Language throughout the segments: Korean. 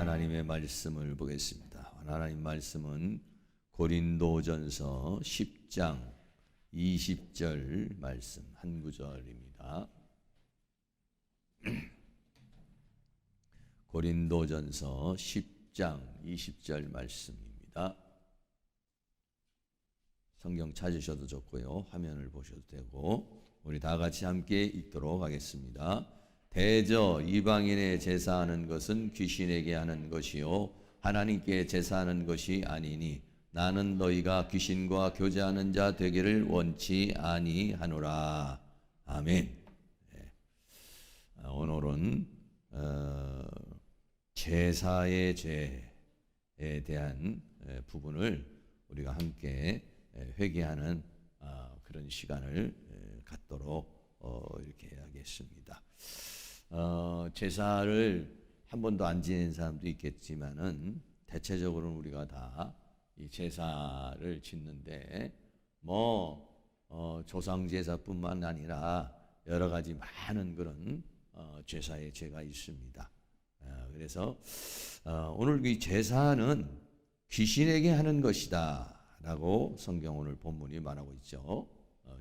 하나님의 말씀을 보겠습니다. 하나님 말씀은 고린도전서 10장 20절 말씀 한 구절입니다. 고린도전서 10장 20절 말씀입니다. 성경 찾으셔도 좋고요. 화면을 보셔도 되고 우리 다 같이 함께 읽도록 하겠습니다. 대저 이방인의 제사하는 것은 귀신에게 하는 것이요 하나님께 제사하는 것이 아니니 나는 너희가 귀신과 교제하는 자 되기를 원치 아니하노라. 아멘. 네. 오늘은 제사의 죄에 대한 부분을 우리가 함께 회개하는 그런 시간을 갖도록 이렇게 하겠습니다. 제사를 한 번도 안 지낸 사람도 있겠지만은 대체적으로는 우리가 다 이 제사를 짓는데 조상 제사뿐만 아니라 여러 가지 많은 그런 제사의 죄가 있습니다. 그래서 오늘 이 제사는 귀신에게 하는 것이다라고 성경 오늘 본문이 말하고 있죠.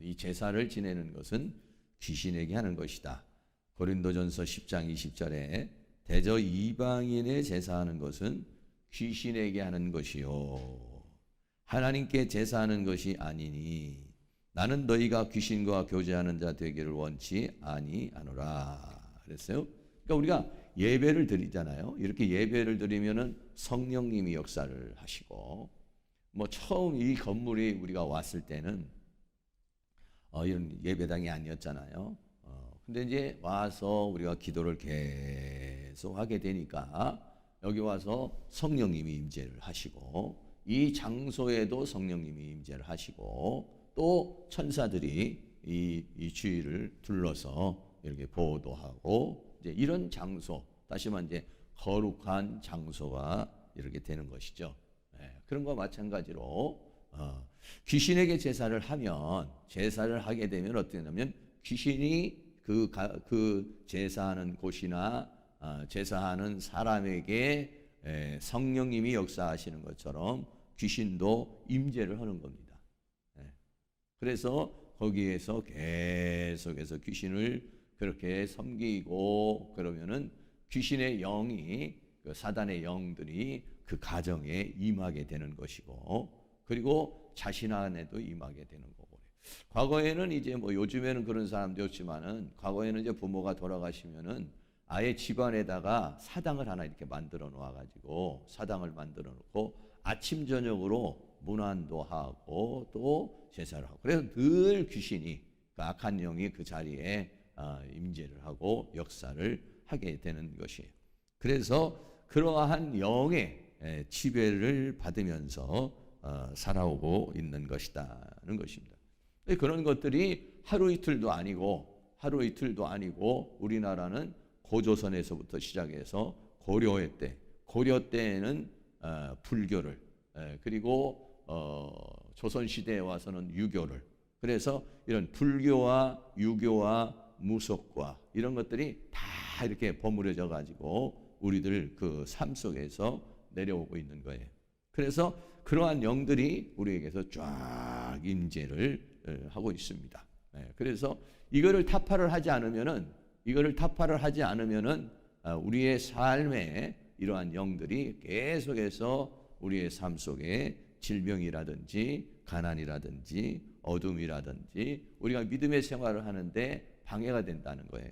이 제사를 지내는 것은 귀신에게 하는 것이다. 고린도전서 10장 20절에 대저 이방인의 제사하는 것은 귀신에게 하는 것이요 하나님께 제사하는 것이 아니니 나는 너희가 귀신과 교제하는 자 되기를 원치 아니하노라 그랬어요. 그러니까 우리가 예배를 드리잖아요. 이렇게 예배를 드리면은 성령님이 역사를 하시고 처음 이 건물이 우리가 왔을 때는 이런 예배당이 아니었잖아요. 근데 이제 와서 우리가 기도를 계속 하게 되니까 여기 와서 성령님이 임재를 하시고 이 장소에도 성령님이 임재를 하시고 또 천사들이 이 주위를 둘러서 이렇게 보호도하고 이제 이런 장소, 다시 말해 이제 거룩한 장소가 이렇게 되는 것이죠. 그런 것과 마찬가지로 귀신에게 제사를 하게 되면 어떻게 되냐면 귀신이 그 제사하는 곳이나 제사하는 사람에게 성령님이 역사하시는 것처럼 귀신도 임재를 하는 겁니다. 그래서 거기에서 계속해서 귀신을 그렇게 섬기고 그러면은 귀신의 영이 사단의 영들이 그 가정에 임하게 되는 것이고 그리고 자신 안에도 임하게 되는 거고. 과거에는 이제 요즘에는 그런 사람도 없지만은 과거에는 이제 부모가 돌아가시면은 아예 집안에다가 사당을 하나 이렇게 만들어 놓아 가지고 사당을 만들어 놓고 아침 저녁으로 문안도 하고 또 제사를 하고 그래서 늘 귀신이 그 악한 영이 그 자리에 임재를 하고 역사를 하게 되는 것이에요. 그래서 그러한 영의 지배를 받으면서 살아오고 있는 것이다는 것입니다. 그런 것들이 하루 이틀도 아니고 우리나라는 고조선에서부터 시작해서 고려 때에는 불교를 그리고 조선시대에 와서는 유교를 그래서 이런 불교와 유교와 무속과 이런 것들이 다 이렇게 버무려져 가지고 우리들 그 삶 속에서 내려오고 있는 거예요. 그래서 그러한 영들이 우리에게서 쫙 임재를 하고 있습니다. 그래서 이거를 타파를 하지 않으면은 우리의 삶에 이러한 영들이 계속해서 우리의 삶 속에 질병이라든지 가난이라든지 어둠이라든지 우리가 믿음의 생활을 하는데 방해가 된다는 거예요.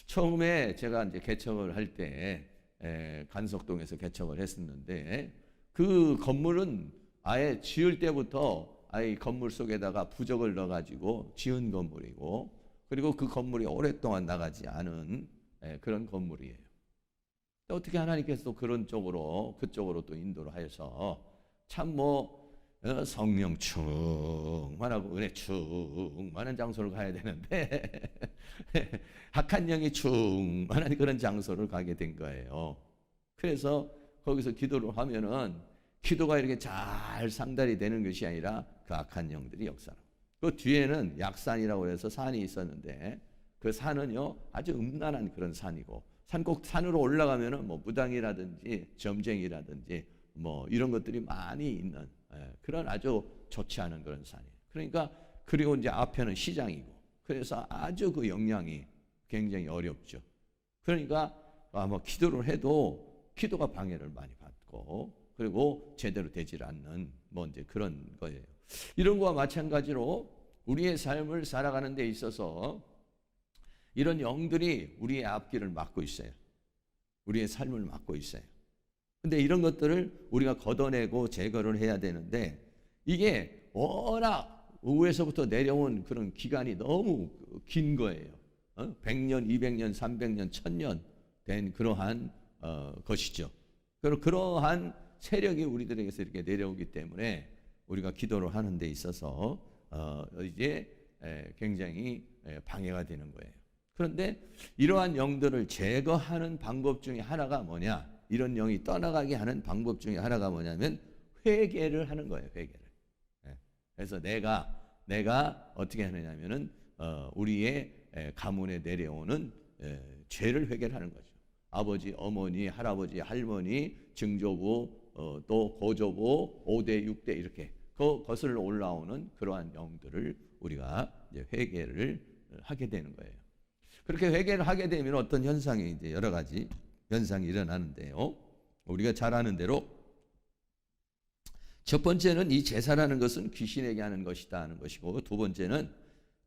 처음에 제가 이제 개척을 할 때 간석동에서 개척을 했었는데 그 건물은 아예 지을 때부터 아예 건물 속에다가 부적을 넣어가지고 지은 건물이고 그리고 그 건물이 오랫동안 나가지 않은 그런 건물이에요. 어떻게 하나님께서 또 그쪽으로 또 인도를 하여서 참 성령 충만하고 은혜 충만한 장소를 가야 되는데 악한 영이 충만한 그런 장소를 가게 된 거예요. 그래서 거기서 기도를 하면은 기도가 이렇게 잘 상달이 되는 것이 아니라 그 악한 영들이 역사하고 그 뒤에는 약산이라고 해서 산이 있었는데 그 산은요 아주 음란한 그런 산이고 산으로 올라가면은 뭐 무당이라든지 점쟁이라든지 뭐 이런 것들이 많이 있는 그런 아주 좋지 않은 그런 산이에요. 그러니까 그리고 이제 앞에는 시장이고 그래서 아주 그 영향이 굉장히 어렵죠. 그러니까 아마 기도를 해도 기도가 방해를 많이 받고 그리고 제대로 되질 않는 뭐 이제 그런 거예요. 이런 거와 마찬가지로 우리의 삶을 살아가는 데 있어서 이런 영들이 우리의 앞길을 막고 있어요. 우리의 삶을 막고 있어요. 근데 이런 것들을 우리가 걷어내고 제거를 해야 되는데 이게 워낙 위에서부터 내려온 그런 기간이 너무 긴 거예요. 100년, 200년, 300년, 1000년 된 그러한 것이죠. 그러한 세력이 우리들에게서 이렇게 내려오기 때문에 우리가 기도를 하는 데 있어서 이제 굉장히 방해가 되는 거예요. 그런데 이러한 영들을 제거하는 방법 중에 하나가 뭐냐? 이런 영이 떠나가게 하는 방법 중에 하나가 뭐냐면 회개를 하는 거예요. 회개를. 그래서 내가 어떻게 하느냐면은 우리의 가문에 내려오는 죄를 회개를 하는 거죠. 아버지, 어머니, 할아버지, 할머니, 증조부, 또 고조부, 5대, 6대 이렇게 거슬러 올라오는 그러한 영들을 우리가 이제 회개를 하게 되는 거예요. 그렇게 회개를 하게 되면 어떤 현상이 이제 여러 가지 현상이 일어나는데요. 우리가 잘 아는 대로 첫 번째는 이 제사라는 것은 귀신에게 하는 것이다 하는 것이고 두 번째는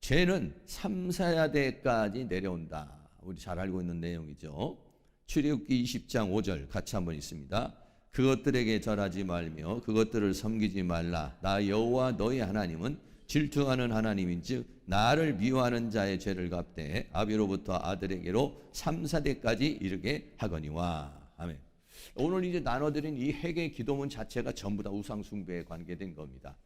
죄는 3, 4대까지 내려온다. 우리 잘 알고 있는 내용이죠. 출애굽기 20장 5절 같이 한번 있습니다. 그것들에게 절하지 말며 그것들을 섬기지 말라. 나 여호와 너희 하나님은 질투하는 하나님인즉 나를 미워하는 자의 죄를 갚되 아비로부터 아들에게로 3, 4대까지 이르게 하거니와. 아멘. 오늘 이제 나눠드린 이 회개 기도문 자체가 전부 다 우상 숭배에 관계된 겁니다.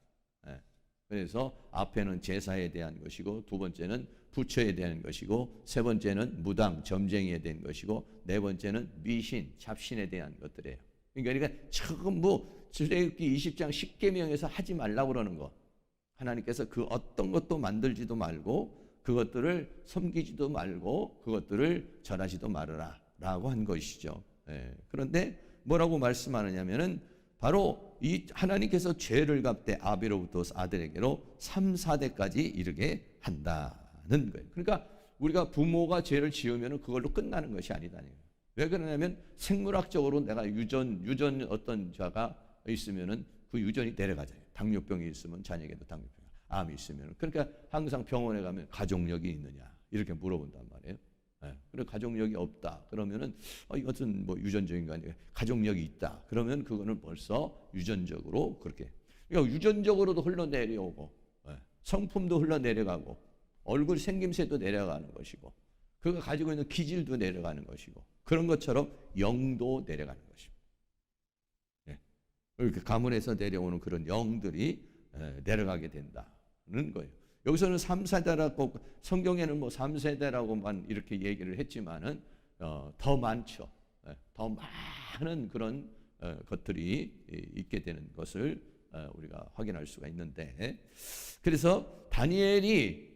그래서 앞에는 제사에 대한 것이고 두 번째는 부처에 대한 것이고 세 번째는 무당, 점쟁이에 대한 것이고 네 번째는 미신, 잡신에 대한 것들이에요. 그러니까 전부 출애굽기 20장 10계명에서 하지 말라고 그러는 거. 하나님께서 그 어떤 것도 만들지도 말고 그것들을 섬기지도 말고 그것들을 절하지도 말아라 라고 한 것이죠. 그런데 뭐라고 말씀하느냐면은 바로 이 하나님께서 죄를 갚되 아비로부터 아들에게로 3, 4대까지 이르게 한다는 거예요. 그러니까 우리가 부모가 죄를 지으면 그걸로 끝나는 것이 아니다는 거예요. 왜 그러냐면 생물학적으로 내가 유전 어떤 자가 있으면은 그 유전이 내려가잖아요. 당뇨병이 있으면 자녀에게도 당뇨병, 암이 있으면. 그러니까 항상 병원에 가면 가족력이 있느냐 이렇게 물어본단 말이에요. 그리고 가족력이 없다 그러면은 이것은 뭐 유전적인 거 아니에요. 가족력이 있다 그러면 그거는 벌써 유전적으로 그렇게. 그러니까 유전적으로도 흘러내려오고 성품도 흘러내려가고 얼굴 생김새도 내려가는 것이고 그가 가지고 있는 기질도 내려가는 것이고 그런 것처럼 영도 내려가는 것입니다. 이렇게 가문에서 내려오는 그런 영들이 내려가게 된다는 거예요. 여기서는 3, 4대라고 성경에는 뭐 3세대라고만 이렇게 얘기를 했지만은 더 많죠. 더 많은 그런 것들이 있게 되는 것을 우리가 확인할 수가 있는데 그래서 다니엘이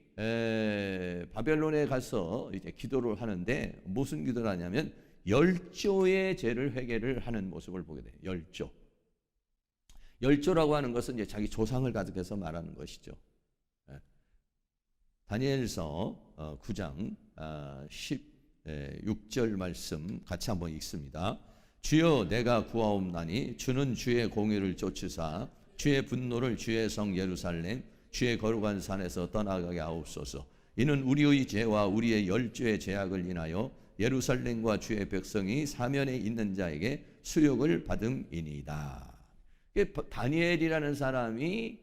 바벨론에 가서 이제 기도를 하는데 무슨 기도를 하냐면 10조의 죄를 회개를 하는 모습을 보게 돼요. 10조. 10조라고 하는 것은 이제 자기 조상을 가득해서 말하는 것이죠. 다니엘서 9장 16절 말씀 같이 한번 읽습니다. 주여 내가 구하옵나니 주는 주의 공의를 쫓으사 주의 분노를 주의 성 예루살렘 주의 거룩한 산에서 떠나가게 하옵소서. 이는 우리의 죄와 우리의 10조의 죄악을 인하여 예루살렘과 주의 백성이 사면에 있는 자에게 수욕을 받음이니이다. 다니엘이라는 사람이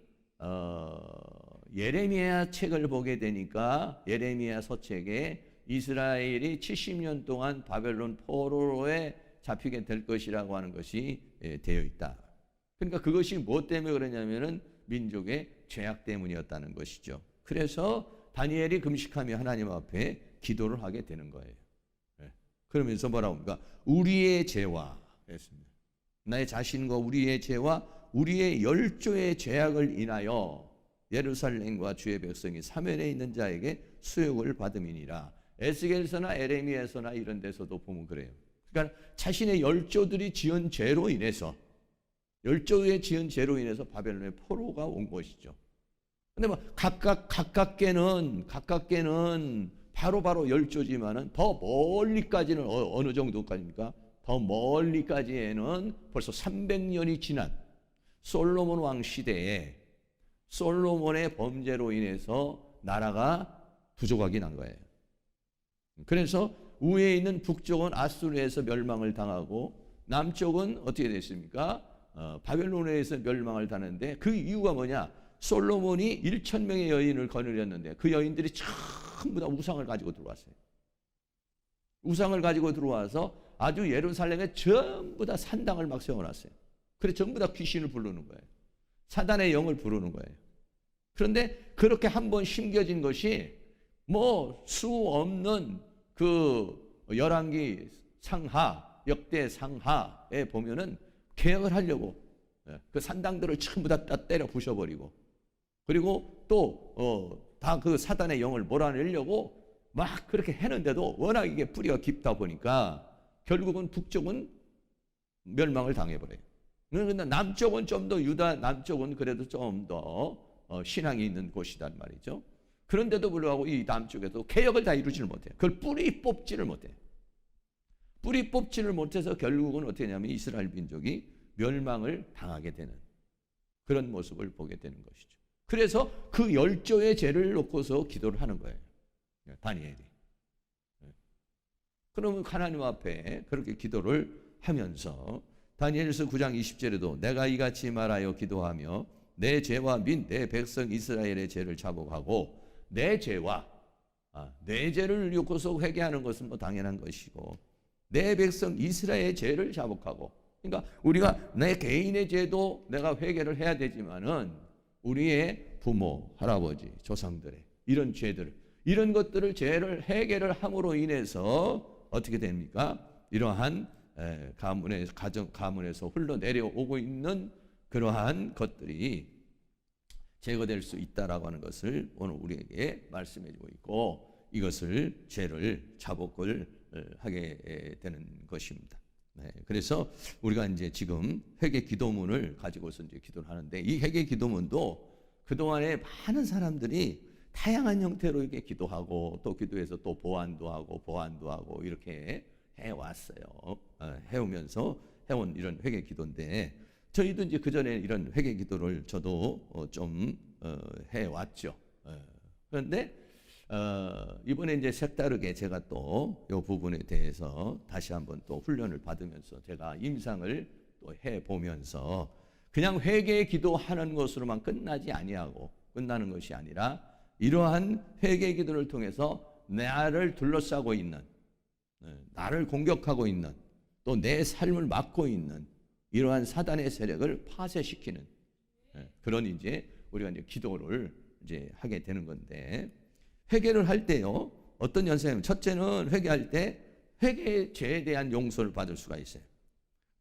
예레미야 책을 보게 되니까 예레미야 서책에 이스라엘이 70년 동안 바벨론 포로에 잡히게 될 것이라고 하는 것이 되어 있다. 그러니까 그것이 무엇 때문에 그러냐면은 민족의 죄악 때문이었다는 것이죠. 그래서 다니엘이 금식하며 하나님 앞에 기도를 하게 되는 거예요. 그러면서 뭐라고 합니까? 우리의 죄와 했습니다. 나의 자신과 우리의 죄와 우리의 10조의 죄악을 인하여 예루살렘과 주의 백성이 사면에 있는 자에게 수욕을 받음이니라. 에스겔서나 에레미야서나 이런 데서도 보면 그래요. 그러니까 자신의 열조들이 지은 죄로 인해서, 열조의 지은 죄로 인해서 바벨론의 포로가 온 것이죠. 근데 뭐 가깝게는 바로 열조지만은 더 멀리까지는 어느 정도까지입니까? 더 멀리까지에는 벌써 300년이 지난 솔로몬 왕 시대에 솔로몬의 범죄로 인해서 나라가 부족하게 난 거예요. 그래서 우에 있는 북쪽은 아수르에서 멸망을 당하고 남쪽은 어떻게 됐습니까? 바벨론에 의해서 멸망을 당하는데 그 이유가 뭐냐? 솔로몬이 1,000명의 여인을 거느렸는데 그 여인들이 전부 다 우상을 가지고 들어왔어요. 우상을 가지고 들어와서 아주 예루살렘에 전부 다 산당을 막 세워놨어요. 그래서 전부 다 귀신을 부르는 거예요. 사단의 영을 부르는 거예요. 그런데 그렇게 한번 심겨진 것이 뭐 수 없는 그 열왕기 상하, 역대 상하에 보면은 개혁을 하려고 그 산당들을 전부 다 때려 부셔버리고, 그리고 또 다 그 사단의 영을 몰아내려고 막 그렇게 했는데도 워낙 이게 뿌리가 깊다 보니까 결국은 북쪽은 멸망을 당해버려요. 그런데 남쪽은 좀 더, 유다 남쪽은 그래도 좀 더 신앙이 있는 곳이단 말이죠. 그런데도 불구하고 이 남쪽에도 개혁을 다 이루지를 못해요. 그걸 뿌리 뽑지를 못해요. 뿌리 뽑지를 못해서 결국은 어떻게 하냐면 이스라엘 민족이 멸망을 당하게 되는 그런 모습을 보게 되는 것이죠. 그래서 그 열조의 죄를 놓고서 기도를 하는 거예요, 다니엘이. 그러면 하나님 앞에 그렇게 기도를 하면서 다니엘서 9장 20절에도 내가 이같이 말하여 기도하며 내 죄와 및 내 백성 이스라엘의 죄를 자복하고, 내 죄와 내 죄를 놓고서 회개하는 것은 뭐 당연한 것이고, 내 백성 이스라엘의 죄를 자복하고, 그러니까 우리가 내 개인의 죄도 내가 회개를 해야 되지만은 우리의 부모, 할아버지, 조상들의 이런 죄들, 이런 것들을 죄를 해결을 함으로 인해서 어떻게 됩니까? 이러한 가문에서 흘러내려오고 있는 그러한 것들이 제거될 수 있다라고 하는 것을 오늘 우리에게 말씀해 주고 있고, 이것을 죄를 자복을 하게 되는 것입니다. 그래서 우리가 이제 지금 회개 기도문을 가지고서 이제 기도를 하는데, 이 회개 기도문도 그동안에 많은 사람들이 다양한 형태로 이렇게 기도하고 또 기도해서 또 보완도 하고 이렇게 해왔어요. 해오면서 해온 이런 회개 기도인데, 저희도 이제 그 전에 이런 회개 기도를 저도 좀 해왔죠. 그런데 이번에 이제 색다르게 제가 또 이 부분에 대해서 다시 한번 또 훈련을 받으면서 제가 임상을 또 해보면서 그냥 회개 기도하는 것으로만 끝나는 것이 아니라 이러한 회개 기도를 통해서 나를 둘러싸고 있는, 나를 공격하고 있는, 또 내 삶을 막고 있는 이러한 사단의 세력을 파쇄시키는 그런 이제 우리가 이제 기도를 이제 하게 되는 건데, 회개를 할 때요 어떤 현상이냐면, 첫째는 회개할 때 회개의 죄에 대한 용서를 받을 수가 있어요.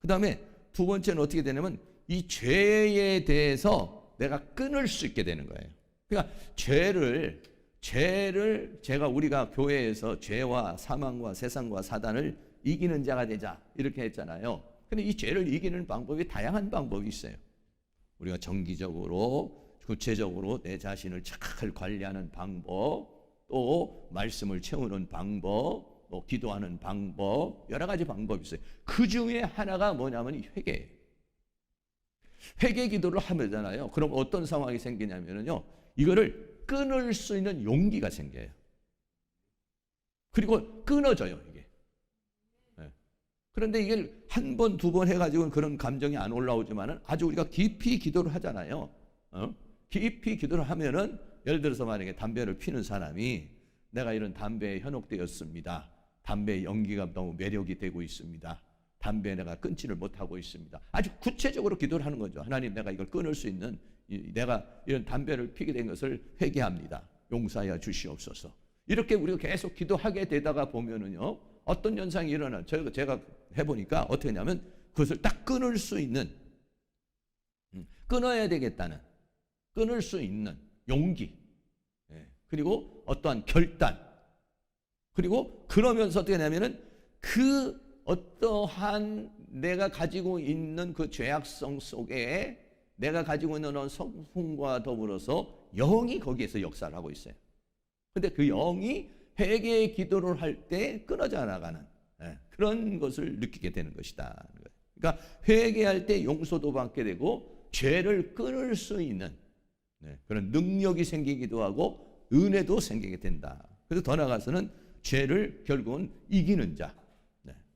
그 다음에 두 번째는 어떻게 되냐면 이 죄에 대해서 내가 끊을 수 있게 되는 거예요. 그러니까 우리가 교회에서 죄와 사망과 세상과 사단을 이기는 자가 되자 이렇게 했잖아요. 근데 이 죄를 이기는 방법이 다양한 방법이 있어요. 우리가 정기적으로 구체적으로 내 자신을 잘 관리하는 방법, 또 말씀을 채우는 방법, 또 기도하는 방법, 여러 가지 방법이 있어요. 그 중에 하나가 뭐냐면 이 회개예요. 회개 기도를 하면잖아요. 그럼 어떤 상황이 생기냐면요, 이거를 끊을 수 있는 용기가 생겨요. 그리고 끊어져요, 이게. 그런데 이게 한 번, 두 번 해가지고는 그런 감정이 안 올라오지만은 아주 우리가 깊이 기도를 하잖아요. 깊이 기도를 하면은, 예를 들어서 만약에 담배를 피는 사람이 내가 이런 담배에 현혹되었습니다. 담배의 연기가 너무 매력이 되고 있습니다. 담배 내가 끊지를 못하고 있습니다. 아주 구체적으로 기도를 하는 거죠. 하나님, 내가 이걸 끊을 수 있는, 내가 이런 담배를 피게 된 것을 회개합니다. 용서하여 주시옵소서. 이렇게 우리가 계속 기도하게 되다가 보면은요, 어떤 현상이 일어나요. 제가 해보니까 어떻게 하냐면 그것을 딱 끊을 수 있는, 끊어야 되겠다는, 끊을 수 있는 용기, 그리고 어떠한 결단, 그리고 그러면서 어떻게 하냐면은 그 어떠한 내가 가지고 있는 그 죄악성 속에 내가 가지고 있는 성품과 더불어서 영이 거기에서 역사를 하고 있어요. 근데 그 영이 회개의 기도를 할 때 끊어져 나가는 그런 것을 느끼게 되는 것이다. 그러니까 회개할 때 용서도 받게 되고 죄를 끊을 수 있는 그런 능력이 생기기도 하고 은혜도 생기게 된다. 그래서 더 나아가서는 죄를 결국은 이기는 자.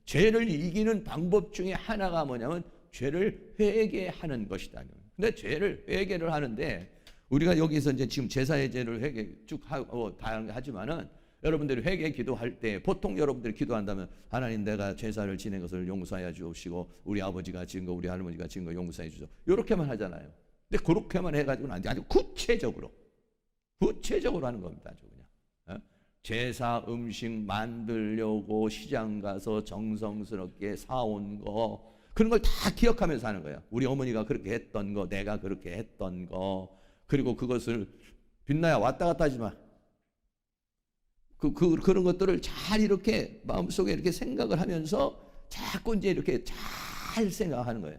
죄를 이기는 방법 중에 하나가 뭐냐면 죄를 회개하는 것이다. 근데 죄를 회개를 하는데 우리가 여기서 이제 지금 제사의 죄를 회개 쭉 하고 다양하게 하지만은 여러분들이 회개 기도할 때 보통 여러분들이 기도한다면 하나님 내가 제사를 지낸 것을 용서하여 주옵시고 우리 아버지가 지은 거 우리 할머니가 지은 거 용서해 주소 이렇게만 하잖아요. 근데 그렇게만 해가지고는 안 돼. 아주 구체적으로 하는 겁니다. 아주 그냥 제사 음식 만들려고 시장 가서 정성스럽게 사온 거 그런 걸 다 기억하면서 하는 거예요. 우리 어머니가 그렇게 했던 거 내가 그렇게 했던 거 그리고 그것을 빛나야 왔다 갔다 하지 마. 그런 것들을 잘 이렇게 마음속에 이렇게 생각을 하면서 자꾸 이제 이렇게 잘 생각하는 거예요.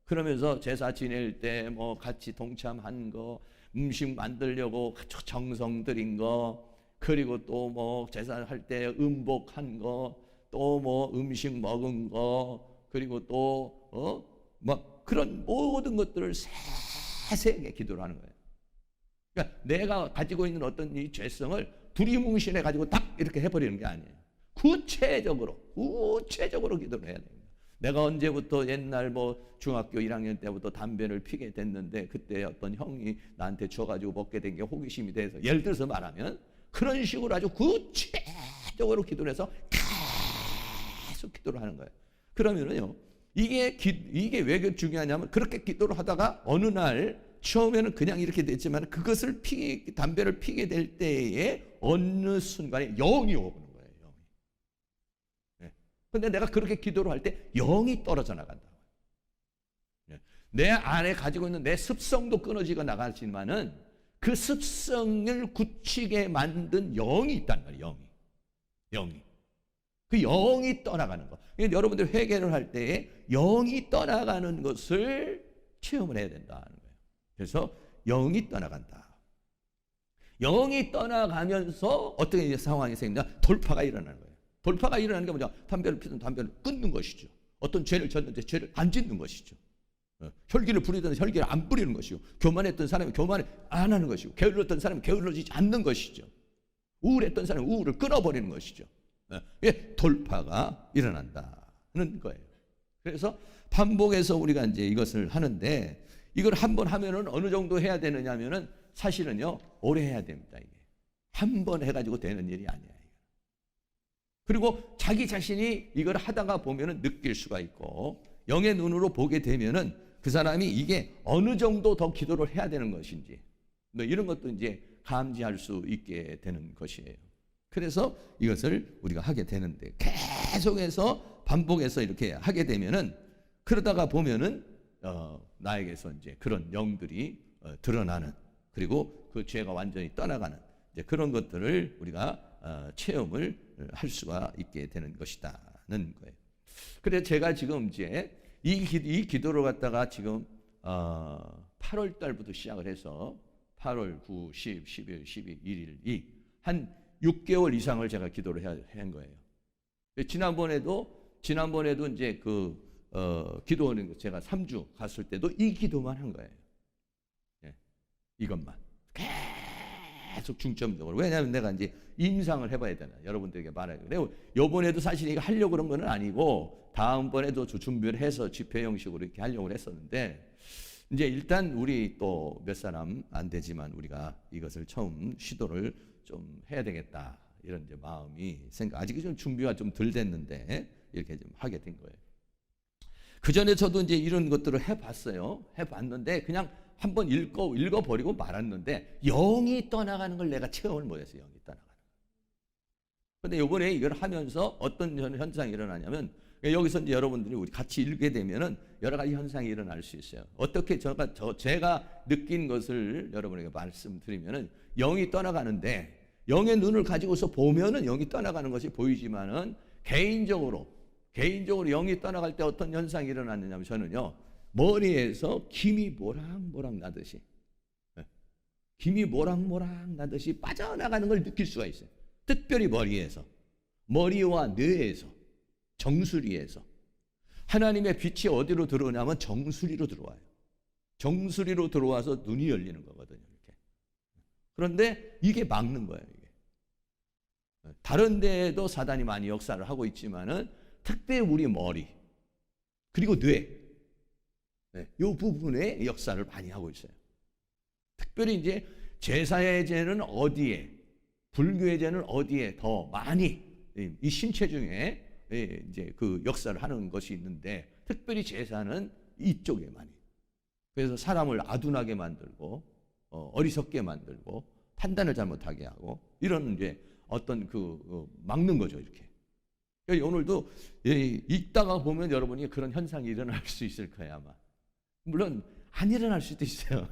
그러면서 제사 지낼 때 뭐 같이 동참한 거, 음식 만들려고 정성 들인 거, 그리고 또 뭐 제사할 때 음복한 거, 또 뭐 음식 먹은 거, 그리고 또 뭐 그런 모든 것들을 세세하게 기도를 하는 거예요. 그러니까 내가 가지고 있는 어떤 이 죄성을 두리뭉실해 가지고 딱 이렇게 해버리는 게 아니에요. 구체적으로 기도를 해야 됩니다. 내가 언제부터 옛날 뭐 중학교 1학년 때부터 담배를 피게 됐는데 그때 어떤 형이 나한테 줘가지고 먹게 된 게 호기심이 돼서 예를 들어서 말하면 그런 식으로 아주 구체적으로 기도를 해서 계속 기도를 하는 거예요. 그러면은요 이게 왜 중요하냐면 그렇게 기도를 하다가 어느 날 처음에는 그냥 이렇게 됐지만 그것을 담배를 피게 될 때에 어느 순간에 영이 오는 거예요. 영이. 근데 내가 그렇게 기도를 할 때 영이 떨어져 나간다. 내 안에 가지고 있는 내 습성도 끊어지고 나가지만은 그 습성을 굳히게 만든 영이 있단 말이에요. 영이. 그 영이 떠나가는 거. 그러니까 여러분들 회개를 할 때에 영이 떠나가는 것을 체험을 해야 된다는 거예요. 그래서 영이 떠나간다. 영이 떠나가면서 어떤 상황이 생기냐? 돌파가 일어나는 거예요. 돌파가 일어나는 게 뭐냐? 담배를 피던 담배를 끊는 것이죠. 어떤 죄를 졌는데 죄를 안 짓는 것이죠. 혈기를 부리던 혈기를 안 부리는 것이고, 교만했던 사람이 교만을 안 하는 것이고, 게을렀던 사람이 게을러지지 않는 것이죠. 우울했던 사람이 우울을 끊어버리는 것이죠. 돌파가 일어난다는 거예요. 그래서 반복해서 우리가 이제 이것을 하는데, 이걸 한 번 하면은 어느 정도 해야 되느냐 하면은 사실은요, 오래 해야 됩니다. 이게 한 번 해가지고 되는 일이 아니에요. 그리고 자기 자신이 이걸 하다가 보면은 느낄 수가 있고, 영의 눈으로 보게 되면은 그 사람이 이게 어느 정도 더 기도를 해야 되는 것인지, 이런 것도 이제 감지할 수 있게 되는 것이에요. 그래서 이것을 우리가 하게 되는데, 계속해서 반복해서 이렇게 하게 되면은, 그러다가 보면은 나에게서 이제 그런 영들이 드러나는, 그리고 그 죄가 완전히 떠나가는 이제 그런 것들을 우리가 체험을 할 수가 있게 되는 것이다는 거예요. 그래서 제가 지금 이제 이 기도를 갖다가 지금 8월 달부터 시작을 해서 8월, 9, 10, 11, 12, 1일 한 6개월 이상을 제가 기도를 한 거예요. 지난번에도 이제 기도하는 제가 3주 갔을 때도 이 기도만 한 거예요. 이것만 계속 중점적으로. 왜냐하면 내가 이제 임상을 해봐야 되나, 여러분들에게 말해요. 그리고 이번에도 사실 이거 하려고 그런 건 아니고 다음번에도 준비를 해서 집회 형식으로 이렇게 하려고 했었는데, 이제 일단 우리 또 몇 사람 안 되지만 우리가 이것을 처음 시도를 좀 해야 되겠다, 이런 이제 마음이 아직 좀 준비가 좀 덜 됐는데 이렇게 좀 하게 된 거예요. 그 전에 저도 이제 이런 것들을 해봤는데 그냥 한번 읽어버리고 말았는데, 영이 떠나가는 걸 내가 체험을 못했어요. 영이 떠나가는. 그런데 이번에 이걸 하면서 어떤 현상이 일어나냐면, 여기서 이제 여러분들이 우리 같이 읽게 되면은 여러 가지 현상이 일어날 수 있어요. 어떻게 제가 느낀 것을 여러분에게 말씀드리면은, 영이 떠나가는데 영의 눈을 가지고서 보면은 영이 떠나가는 것이 보이지만은 개인적으로 영이 떠나갈 때 어떤 현상이 일어났느냐면 저는요, 머리에서 김이 모락모락 나듯이, 김이 모락모락 나듯이 빠져나가는 걸 느낄 수가 있어요. 특별히 머리와 뇌에서, 정수리에서. 하나님의 빛이 어디로 들어오냐면 정수리로 들어와요. 정수리로 들어와서 눈이 열리는 거거든요. 이렇게. 그런데 이게 막는 거예요. 이게. 다른 데에도 사단이 많이 역사를 하고 있지만은 특별히 우리 머리 그리고 뇌, 이 부분에 역사를 많이 하고 있어요. 특별히 이제 제사의 죄는 어디에, 불교의 죄는 어디에 더 많이 이 신체 중에 이제 그 역사를 하는 것이 있는데, 특별히 제사는 이쪽에 많이. 그래서 사람을 아둔하게 만들고 어리석게 만들고 판단을 잘못하게 하고 이런 이제 어떤 막는 거죠, 이렇게. 오늘도 읽다가 보면 여러분이 그런 현상이 일어날 수 있을 거예요, 아마. 물론 안 일어날 수도 있어요.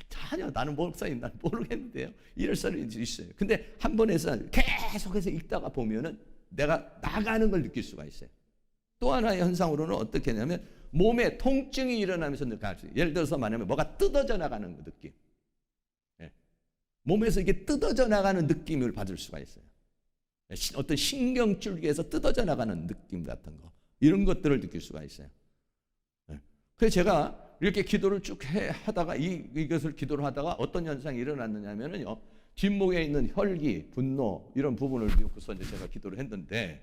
전혀 나는 목사님 난 모르겠는데요. 이럴 수도 있어요. 근데 한 번에서 계속해서 읽다가 보면은 내가 나가는 걸 느낄 수가 있어요. 또 하나의 현상으로는 어떻게 하냐면 몸에 통증이 일어나면서 느낄 수 있어요. 예를 들어서 말하면 뭐가 뜯어져 나가는 그 느낌. 몸에서 이게 뜯어져 나가는 느낌을 받을 수가 있어요. 어떤 신경줄기에서 뜯어져 나가는 느낌 같은 거, 이런 것들을 느낄 수가 있어요. 그래서 제가 이렇게 기도를 쭉 하다가 이것을 기도를 하다가 어떤 현상이 일어났느냐면요, 뒷목에 있는 혈기, 분노 이런 부분을 놓고서 이제 제가 기도를 했는데,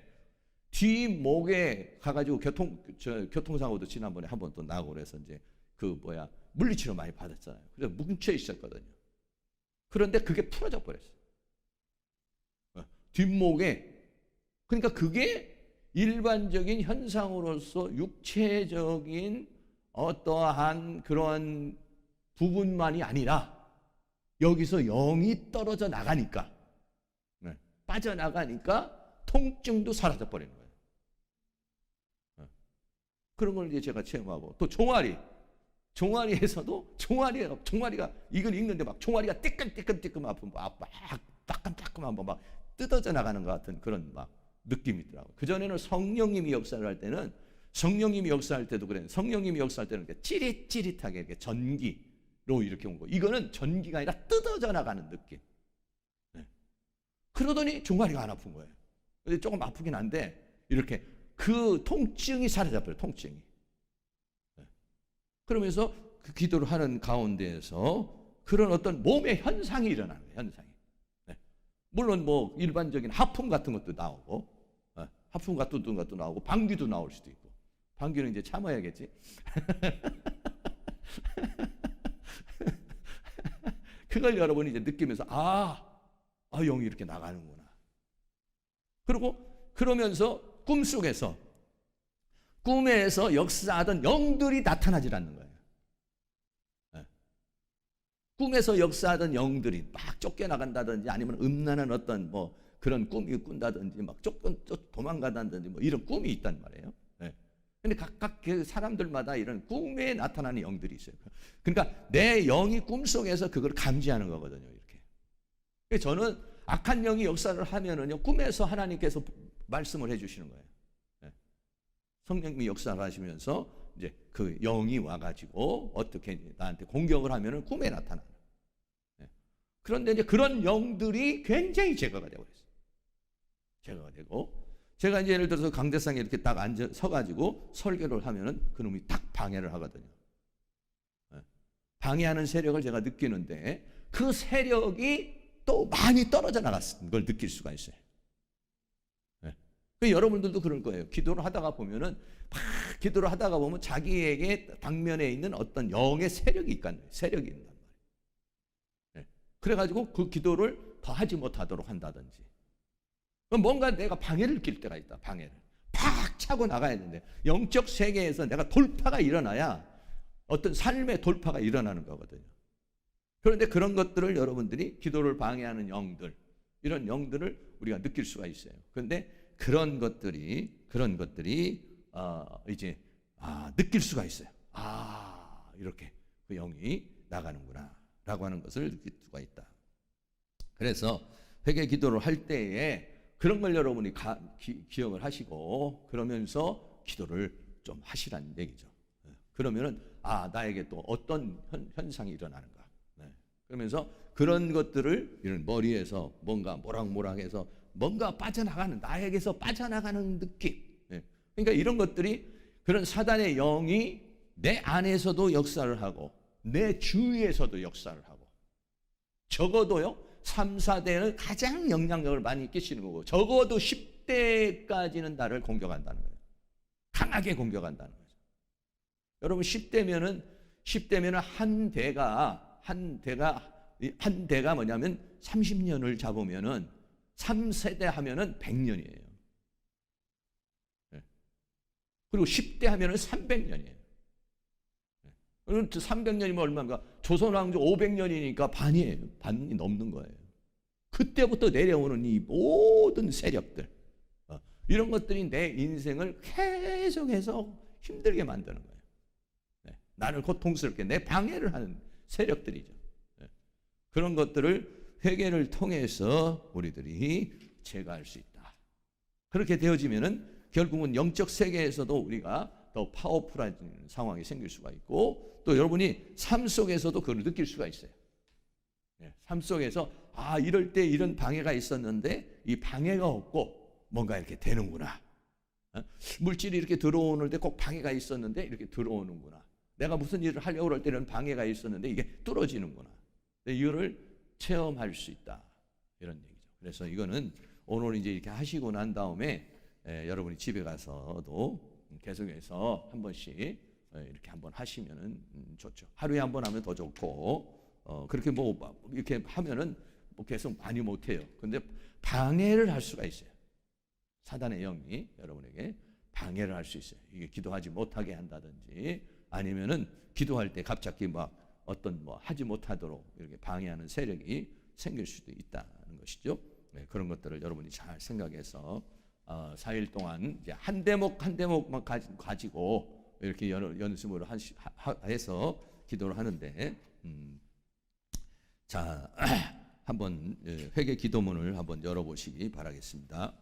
뒷목에 가가지고 교통사고도 지난번에 한 번 또 나고 그래서 이제 물리치료 많이 받았잖아요. 그래서 뭉쳐 있었거든요. 그런데 그게 풀어져 버렸어요. 뒷목에. 그러니까 그게 일반적인 현상으로서 육체적인 어떠한 그런 부분만이 아니라 여기서 영이 떨어져 나가니까, 빠져나가니까 통증도 사라져 버리는 거예요. 그런 걸 이제 제가 체험하고, 또 종아리에서도 종아리가 이걸 읽는데 막 종아리가 띠끔띠끔 아픈 막 따끔따끔한 막 뜯어져 나가는 것 같은 그런 막 느낌이 있더라고요. 그전에는 성령님이 역사를 할 때는, 성령님이 역사할 때도 그래요. 성령님이 역사할 때는 이렇게 찌릿찌릿하게 이렇게 전기로 이렇게 온 거. 이거는 전기가 아니라 뜯어져 나가는 느낌. 그러더니 종아리가 안 아픈 거예요. 근데 조금 아프긴 한데 이렇게 그 통증이 사라져버려요. 통증이. 그러면서 그 기도를 하는 가운데에서 그런 어떤 몸의 현상이 일어나는 거예요. 현상이. 물론 뭐 일반적인 하품 같은 것도 나오고, 하품 같은 것도 나오고, 방귀도 나올 수도 있고. 방귀는 이제 참아야겠지. 그걸 여러분이 이제 느끼면서 영이 이렇게 나가는구나. 그리고 그러면서 꿈에서 역사하던 영들이 나타나질 않는 거예요. 꿈에서 역사하던 영들이 막 쫓겨나간다든지 아니면 음란한 어떤 뭐 그런 꿈이 꾼다든지 막 도망가다든지 뭐 이런 꿈이 있단 말이에요. 근데 각각 그 사람들마다 이런 꿈에 나타나는 영들이 있어요. 그러니까 내 영이 꿈속에서 그걸 감지하는 거거든요. 이렇게. 그래서 저는 악한 영이 역사를 하면은요, 꿈에서 하나님께서 말씀을 해주시는 거예요. 성령님이 역사를 하시면서 이제 그 영이 와가지고 어떻게 나한테 공격을 하면은 꿈에 나타나요. 그런데 이제 그런 영들이 굉장히 제거가 되고 있어요. 제거가 되고, 제가 이제 예를 들어서 강대상에 이렇게 딱 서가지고 설교를 하면은 그놈이 딱 방해를 하거든요. 방해하는 세력을 제가 느끼는데 그 세력이 또 많이 떨어져 나갔는 걸 느낄 수가 있어요. 여러분들도 그럴 거예요. 기도를 하다가 보면은 기도를 하다가 보면 자기에게 당면에 있는 어떤 영의 세력이 있단 말이에요. 그래가지고 그 기도를 더 하지 못하도록 한다든지, 뭔가 내가 방해를 낄 때가 있다. 방해를 팍 차고 나가야 되는데, 영적 세계에서 내가 돌파가 일어나야 어떤 삶의 돌파가 일어나는 거거든요. 그런데 그런 것들을 여러분들이 기도를 방해하는 영들, 이런 영들을 우리가 느낄 수가 있어요. 그런데 그런 것들이 이제 느낄 수가 있어요. 이렇게 그 영이 나가는구나 라고 하는 것을 느낄 수가 있다. 그래서 회개 기도를 할 때에 그런 걸 여러분이 기억을 하시고 그러면서 기도를 좀 하시라는 얘기죠. 그러면은 나에게 또 어떤 현상이 일어나는가. 그러면서 그런 것들을 이런 머리에서 뭔가 모락모락해서 뭔가 빠져나가는, 나에게서 빠져나가는 느낌. 그러니까 이런 것들이 그런 사단의 영이 내 안에서도 역사를 하고 내 주위에서도 역사를 하고, 적어도요 3, 4대는 가장 영향력을 많이 끼치는 거고, 적어도 10대까지는 나를 공격한다는 거예요. 강하게 공격한다는 거죠. 여러분 10대면은 한 대가 뭐냐면 30년을 잡으면은 3세대 하면은 100년이에요. 그리고 10대 하면은 300년이에요. 300년이면 얼마인가? 조선왕조 500년이니까 반이 넘는 거예요. 그때부터 내려오는 이 모든 세력들, 이런 것들이 내 인생을 계속해서 힘들게 만드는 거예요. 나를 고통스럽게 내 방해를 하는 세력들이죠. 그런 것들을 회개를 통해서 우리들이 제거할 수 있다. 그렇게 되어지면은 결국은 영적 세계에서도 우리가 더 파워풀한 상황이 생길 수가 있고, 또 여러분이 삶 속에서도 그걸 느낄 수가 있어요. 삶 속에서 이럴 때 이런 방해가 있었는데 이 방해가 없고 뭔가 이렇게 되는구나. 물질이 이렇게 들어오는데 꼭 방해가 있었는데 이렇게 들어오는구나. 내가 무슨 일을 하려고 할 때는 방해가 있었는데 이게 뚫어지는구나. 이거를 체험할 수 있다, 이런 얘기죠. 그래서 이거는 오늘 이제 이렇게 하시고 난 다음에 여러분이 집에 가서도 계속해서 한 번씩 이렇게 한번 하시면은 좋죠. 하루에 한 번 하면 더 좋고, 그렇게 이렇게 하면은 계속 많이 못해요. 근데 방해를 할 수가 있어요. 사단의 영이 여러분에게 방해를 할 수 있어요. 이게 기도하지 못하게 한다든지, 아니면은 기도할 때 갑자기 어떤 하지 못하도록 이렇게 방해하는 세력이 생길 수도 있다는 것이죠. 그런 것들을 여러분이 잘 생각해서 4일 동안 이제 한 대목만 가지고 이렇게 연습을 해서 기도를 하는데, 자, 한번 회개 기도문을 한번 열어보시기 바라겠습니다.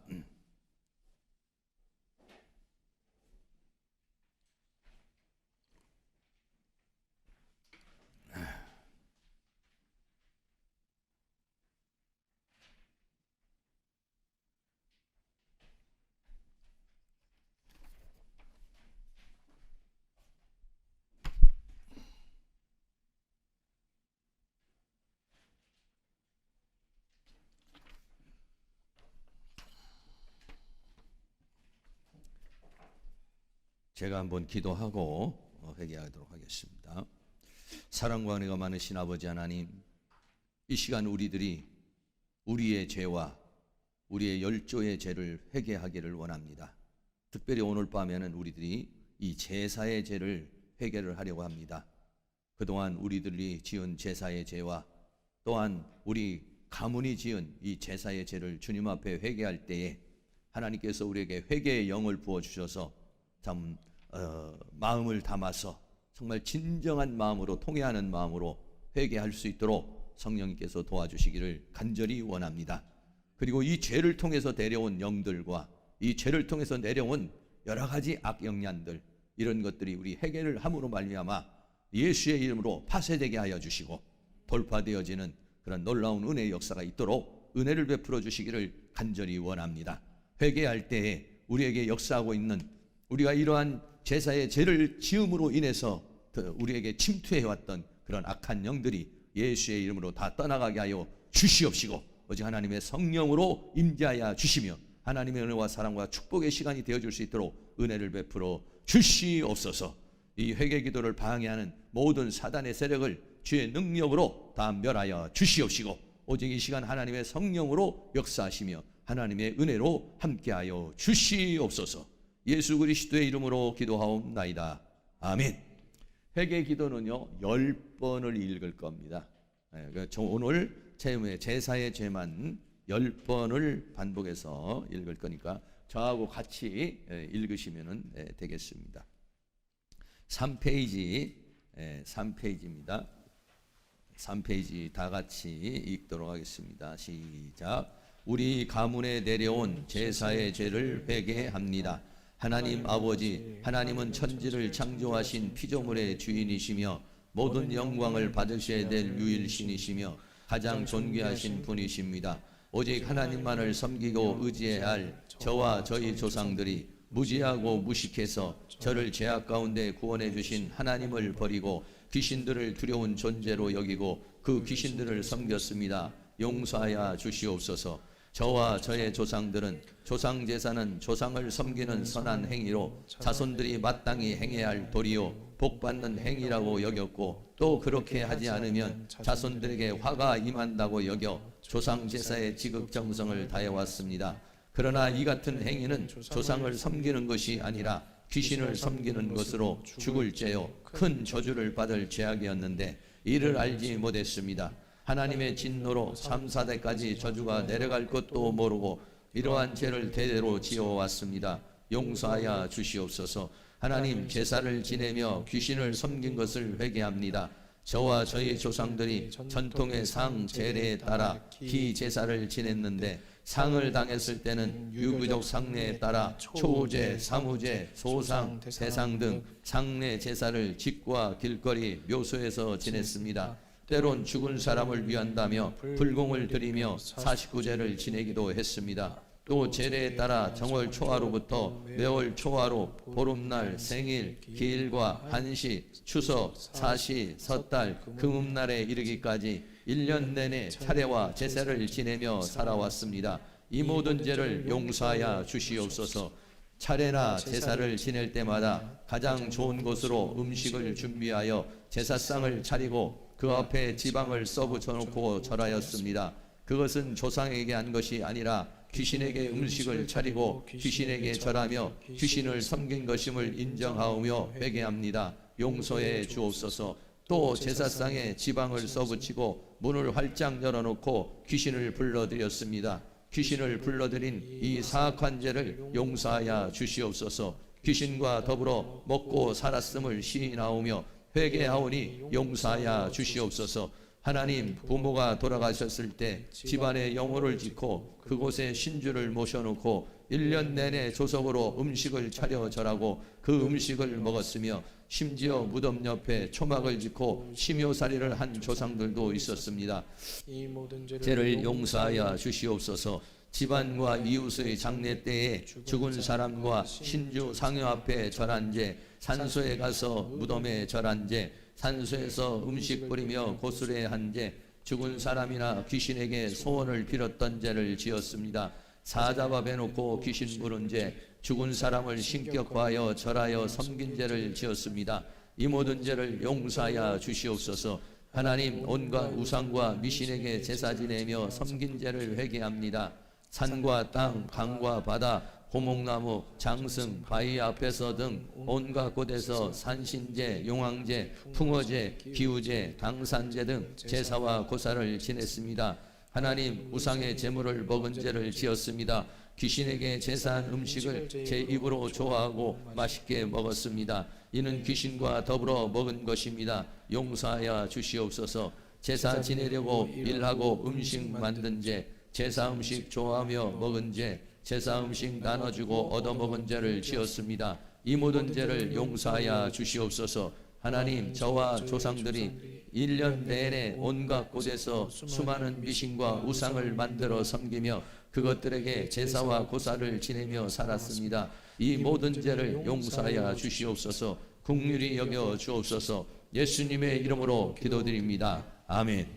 제가 한번 기도하고 회개하도록 하겠습니다. 사랑과 은혜가 많으신 아버지 하나님, 이 시간 우리들이 우리의 죄와 우리의 열조의 죄를 회개하기를 원합니다. 특별히 오늘 밤에는 우리들이 이 제사의 죄를 회개를 하려고 합니다. 그동안 우리들이 지은 제사의 죄와 또한 우리 가문이 지은 이 제사의 죄를 주님 앞에 회개할 때에 하나님께서 우리에게 회개의 영을 부어주셔서 참 마음을 담아서 정말 진정한 마음으로, 통회하는 마음으로 회개할 수 있도록 성령님께서 도와주시기를 간절히 원합니다. 그리고 이 죄를 통해서 내려온 영들과 이 죄를 통해서 내려온 여러 가지 악영향들, 이런 것들이 우리 회개를 함으로 말미암아 예수의 이름으로 파쇄되게 하여 주시고 돌파되어지는 그런 놀라운 은혜의 역사가 있도록 은혜를 베풀어 주시기를 간절히 원합니다. 회개할 때에 우리에게 역사하고 있는, 우리가 이러한 제사의 죄를 지음으로 인해서 우리에게 침투해왔던 그런 악한 영들이 예수의 이름으로 다 떠나가게 하여 주시옵시고, 오직 하나님의 성령으로 임재하여 주시며 하나님의 은혜와 사랑과 축복의 시간이 되어줄 수 있도록 은혜를 베풀어 주시옵소서. 이 회개 기도를 방해하는 모든 사단의 세력을 주의 능력으로 다 멸하여 주시옵시고, 오직 이 시간 하나님의 성령으로 역사하시며 하나님의 은혜로 함께하여 주시옵소서. 예수 그리스도의 이름으로 기도하옵나이다. 아멘. 회개 기도는요 10번을 읽을 겁니다. 오늘 제사의 죄만 10번을 반복해서 읽을 거니까 저하고 같이 읽으시면 되겠습니다. 3페이지입니다. 3페이지 다 같이 읽도록 하겠습니다. 시작. 우리 가문에 내려온 제사의 죄를 회개합니다. 하나님 아버지, 하나님은 천지를 창조하신 피조물의 주인이시며 모든 영광을 받으셔야 될 유일신이시며 가장 존귀하신 분이십니다. 오직 하나님만을 섬기고 의지해야 할 저와 저희 조상들이 무지하고 무식해서 저를 죄악 가운데 구원해 주신 하나님을 버리고 귀신들을 두려운 존재로 여기고 그 귀신들을 섬겼습니다. 용서하여 주시옵소서. 저와 저의 조상들은 조상 제사는 조상을 섬기는 선한 행위로 자손들이 마땅히 행해야 할 도리요 복받는 행위라고 여겼고 또 그렇게 하지 않으면 자손들에게 화가 임한다고 여겨 조상 제사의 지극정성을 다해왔습니다. 그러나 이 같은 행위는 조상을 섬기는 것이 아니라 귀신을 섬기는 것으로 죽을 죄요 큰 저주를 받을 죄악이었는데 이를 알지 못했습니다. 하나님의 진노로 3, 4대까지 저주가 내려갈 것도 모르고 이러한 죄를 대대로 지어왔습니다. 용서하여 주시옵소서. 하나님, 제사를 지내며 귀신을 섬긴 것을 회개합니다. 저와 저희 조상들이 전통의 상 제례에 따라 기제사를 지냈는데 상을 당했을 때는 유교적 상례에 따라 초제, 사무제, 소상, 대상 등 상례 제사를 집과 길거리, 묘소에서 지냈습니다. 때론 죽은 사람을 위한다며 불공을 드리며 49제를 지내기도 했습니다. 또 제례에 따라 정월 초하루부터 매월 초하루, 보름날, 생일, 기일과 한시, 추석, 사시, 섣달, 금음날에 이르기까지 1년 내내 차례와 제사를 지내며 살아왔습니다. 이 모든 죄를 용서하여 주시옵소서. 차례나 제사를 지낼 때마다 가장 좋은 곳으로 음식을 준비하여 제사상을 차리고 그 앞에 지방을 써붙여놓고 절하였습니다. 그것은 조상에게 한 것이 아니라 귀신에게 음식을 차리고 귀신에게 절하며 귀신을 섬긴 것임을 인정하오며 회개합니다. 용서해 주옵소서. 또 제사상에 지방을 써붙이고 문을 활짝 열어놓고 귀신을 불러들였습니다. 귀신을 불러들인 이 사악한 죄를 용서하여 주시옵소서. 귀신과 더불어 먹고 살았음을 시인하오며 회개하오니 용서하여 주시옵소서. 하나님, 부모가 돌아가셨을 때 집안에 영혼을 짓고 그곳에 신주를 모셔놓고 1년 내내 조석으로 음식을 차려 절하고 그 음식을 먹었으며 심지어 무덤 옆에 초막을 짓고 심요살이를 한 조상들도 있었습니다. 죄를 용서하여 주시옵소서. 집안과 이웃의 장례 때에 죽은 사람과 신주 상여 앞에 절한 죄, 산소에 가서 무덤에 절한 죄, 산소에서 음식 뿌리며 고수레한 죄, 죽은 사람이나 귀신에게 소원을 빌었던 죄를 지었습니다. 사자와 배놓고 귀신 부른 죄, 죽은 사람을 신격화하여 절하여 섬긴 죄를 지었습니다. 이 모든 죄를 용서하여 주시옵소서. 하나님, 온갖 우상과 미신에게 제사 지내며 섬긴 죄를 회개합니다. 산과 땅, 강과 바다, 고목나무, 장승, 바위 앞에서 등 온갖 곳에서 산신제, 용왕제, 풍어제, 기우제, 당산제 등 제사와 고사를 지냈습니다. 하나님, 우상의 제물을 먹은 죄를 지었습니다. 귀신에게 제사한 음식을 제 입으로 좋아하고 맛있게 먹었습니다. 이는 귀신과 더불어 먹은 것입니다. 용서하여 주시옵소서. 제사 지내려고 일하고 음식 만든 죄, 제사 음식 좋아하며 먹은 죄, 제사 음식 나눠주고 얻어먹은 죄를 지었습니다. 이 모든 죄를 용서하여 주시옵소서. 하나님, 저와 조상들이 1년 내내 온갖 곳에서 수많은 미신과 우상을 만들어 섬기며 그것들에게 제사와 고사를 지내며 살았습니다. 이 모든 죄를 용서하여 주시옵소서. 긍휼히 여겨 주옵소서. 예수님의 이름으로 기도드립니다. 아멘.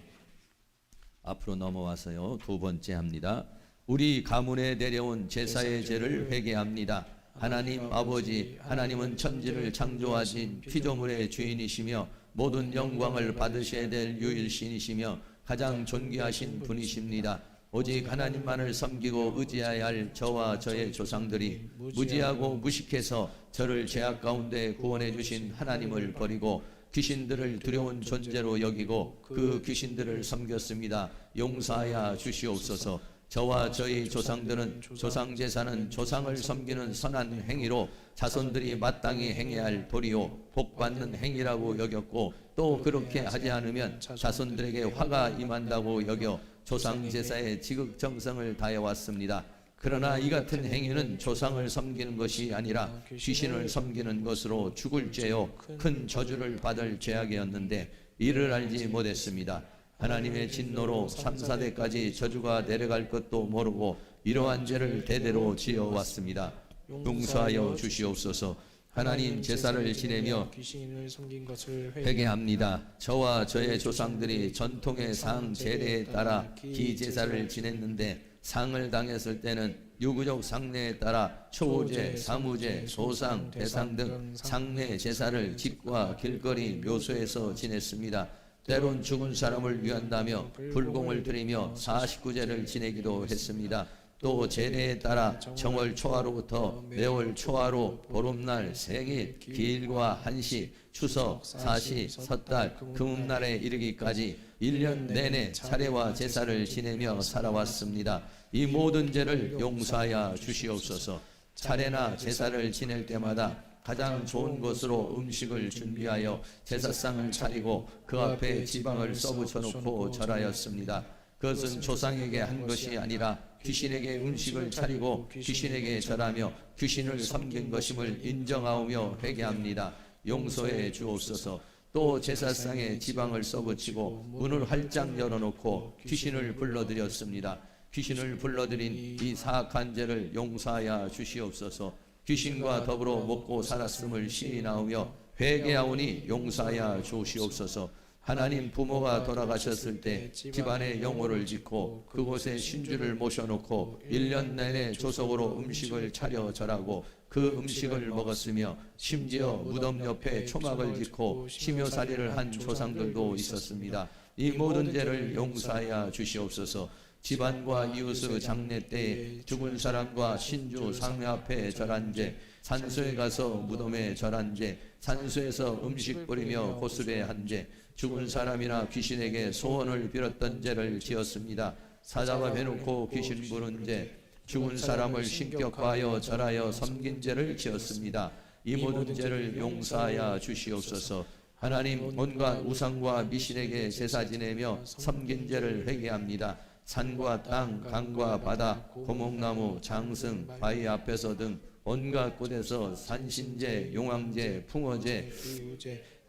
앞으로 넘어와서요, 두 번째 합니다. 우리 가문에 내려온 제사의 죄를 회개합니다. 하나님 아버지, 하나님은 천지를 창조하신 피조물의 주인이시며 모든 영광을 받으셔야 될 유일신이시며 가장 존귀하신 분이십니다. 오직 하나님만을 섬기고 의지해야 할 저와 저의 조상들이 무지하고 무식해서 저를 죄악 가운데 구원해 주신 하나님을 버리고 귀신들을 두려운 존재로 여기고 그 귀신들을 섬겼습니다. 용서하여 주시옵소서. 저와 저희 조상들은 조상 제사는 조상을 섬기는 선한 행위로 자손들이 마땅히 행해야 할 도리요 복받는 행위라고 여겼고, 또 그렇게 하지 않으면 자손들에게 화가 임한다고 여겨 조상 제사의 지극정성을 다해왔습니다. 그러나 이 같은 행위는 조상을 섬기는 것이 아니라 귀신을 섬기는 것으로 죽을 죄요 큰 저주를 받을 죄악이었는데 이를 알지 못했습니다. 하나님의 진노로 3, 4대까지 저주가 내려갈 것도 모르고 이러한 죄를 대대로 지어왔습니다. 용서하여 주시옵소서. 하나님 제사를 지내며 귀신을 섬긴 것을 회개합니다. 저와 저의 조상들이 전통의 상 제례에 따라 기제사를 지냈는데 상을 당했을 때는 유구적 상례에 따라 초제, 사무제, 소상, 대상 등 상례 제사를 집과 길거리 묘소에서 지냈습니다. 때론 죽은 사람을 위한다며 불공을 드리며 49제를 지내기도 했습니다. 또 제례에 따라 정월 초하로부터 매월 초하로, 보름날, 생일, 기일과 한시, 추석, 사시, 섣달, 금음날에 이르기까지 1년 내내 차례와 제사를 지내며 살아왔습니다. 이 모든 죄를 용서하여 주시옵소서. 차례나 제사를 지낼 때마다 가장 좋은 것으로 음식을 준비하여 제사상을 차리고 그 앞에 지방을 써붙여 놓고 절하였습니다. 그것은 조상에게 한 것이 아니라 귀신에게 음식을 차리고 귀신에게 절하며 귀신을 섬긴 것임을 인정하오며 회개합니다. 용서해 주옵소서. 또 제사상에 지방을 써붙이고 문을 활짝 열어놓고 귀신을 불러들였습니다. 귀신을 불러들인 이 사악한 죄를 용서하여 주시옵소서. 귀신과 더불어 먹고 살았음을 시인하오며 회개하오니 용서하여 주시옵소서. 하나님, 부모가 돌아가셨을 때 집안에 영호를 짓고 그곳에 신주를 모셔놓고 1년 내내 조석으로 음식을 차려 절하고 그 음식을 먹었으며 심지어 무덤 옆에 초막을 짓고 심효살이를 한 조상들도 있었습니다. 이 모든 죄를 용서하여 주시옵소서. 집안과 이웃의 장례 때에 죽은 사람과 신주 상회 앞에 절한 죄, 산소에 가서 무덤에 절한 죄, 산소에서 음식 뿌리며 고수배한 죄, 죽은 사람이나 귀신에게 소원을 빌었던 죄를 지었습니다. 사자가 해놓고 귀신 부른 죄, 죽은 사람을 신격화하여 절하여 섬긴 죄를 지었습니다. 이 모든 죄를 용서하여 주시옵소서. 하나님, 온갖 우상과 미신에게 제사 지내며 섬긴 죄를 회개합니다. 산과 땅, 강과 바다, 고목나무, 장승, 바위 앞에서 등 온갖 곳에서 산신제, 용왕제, 풍어제,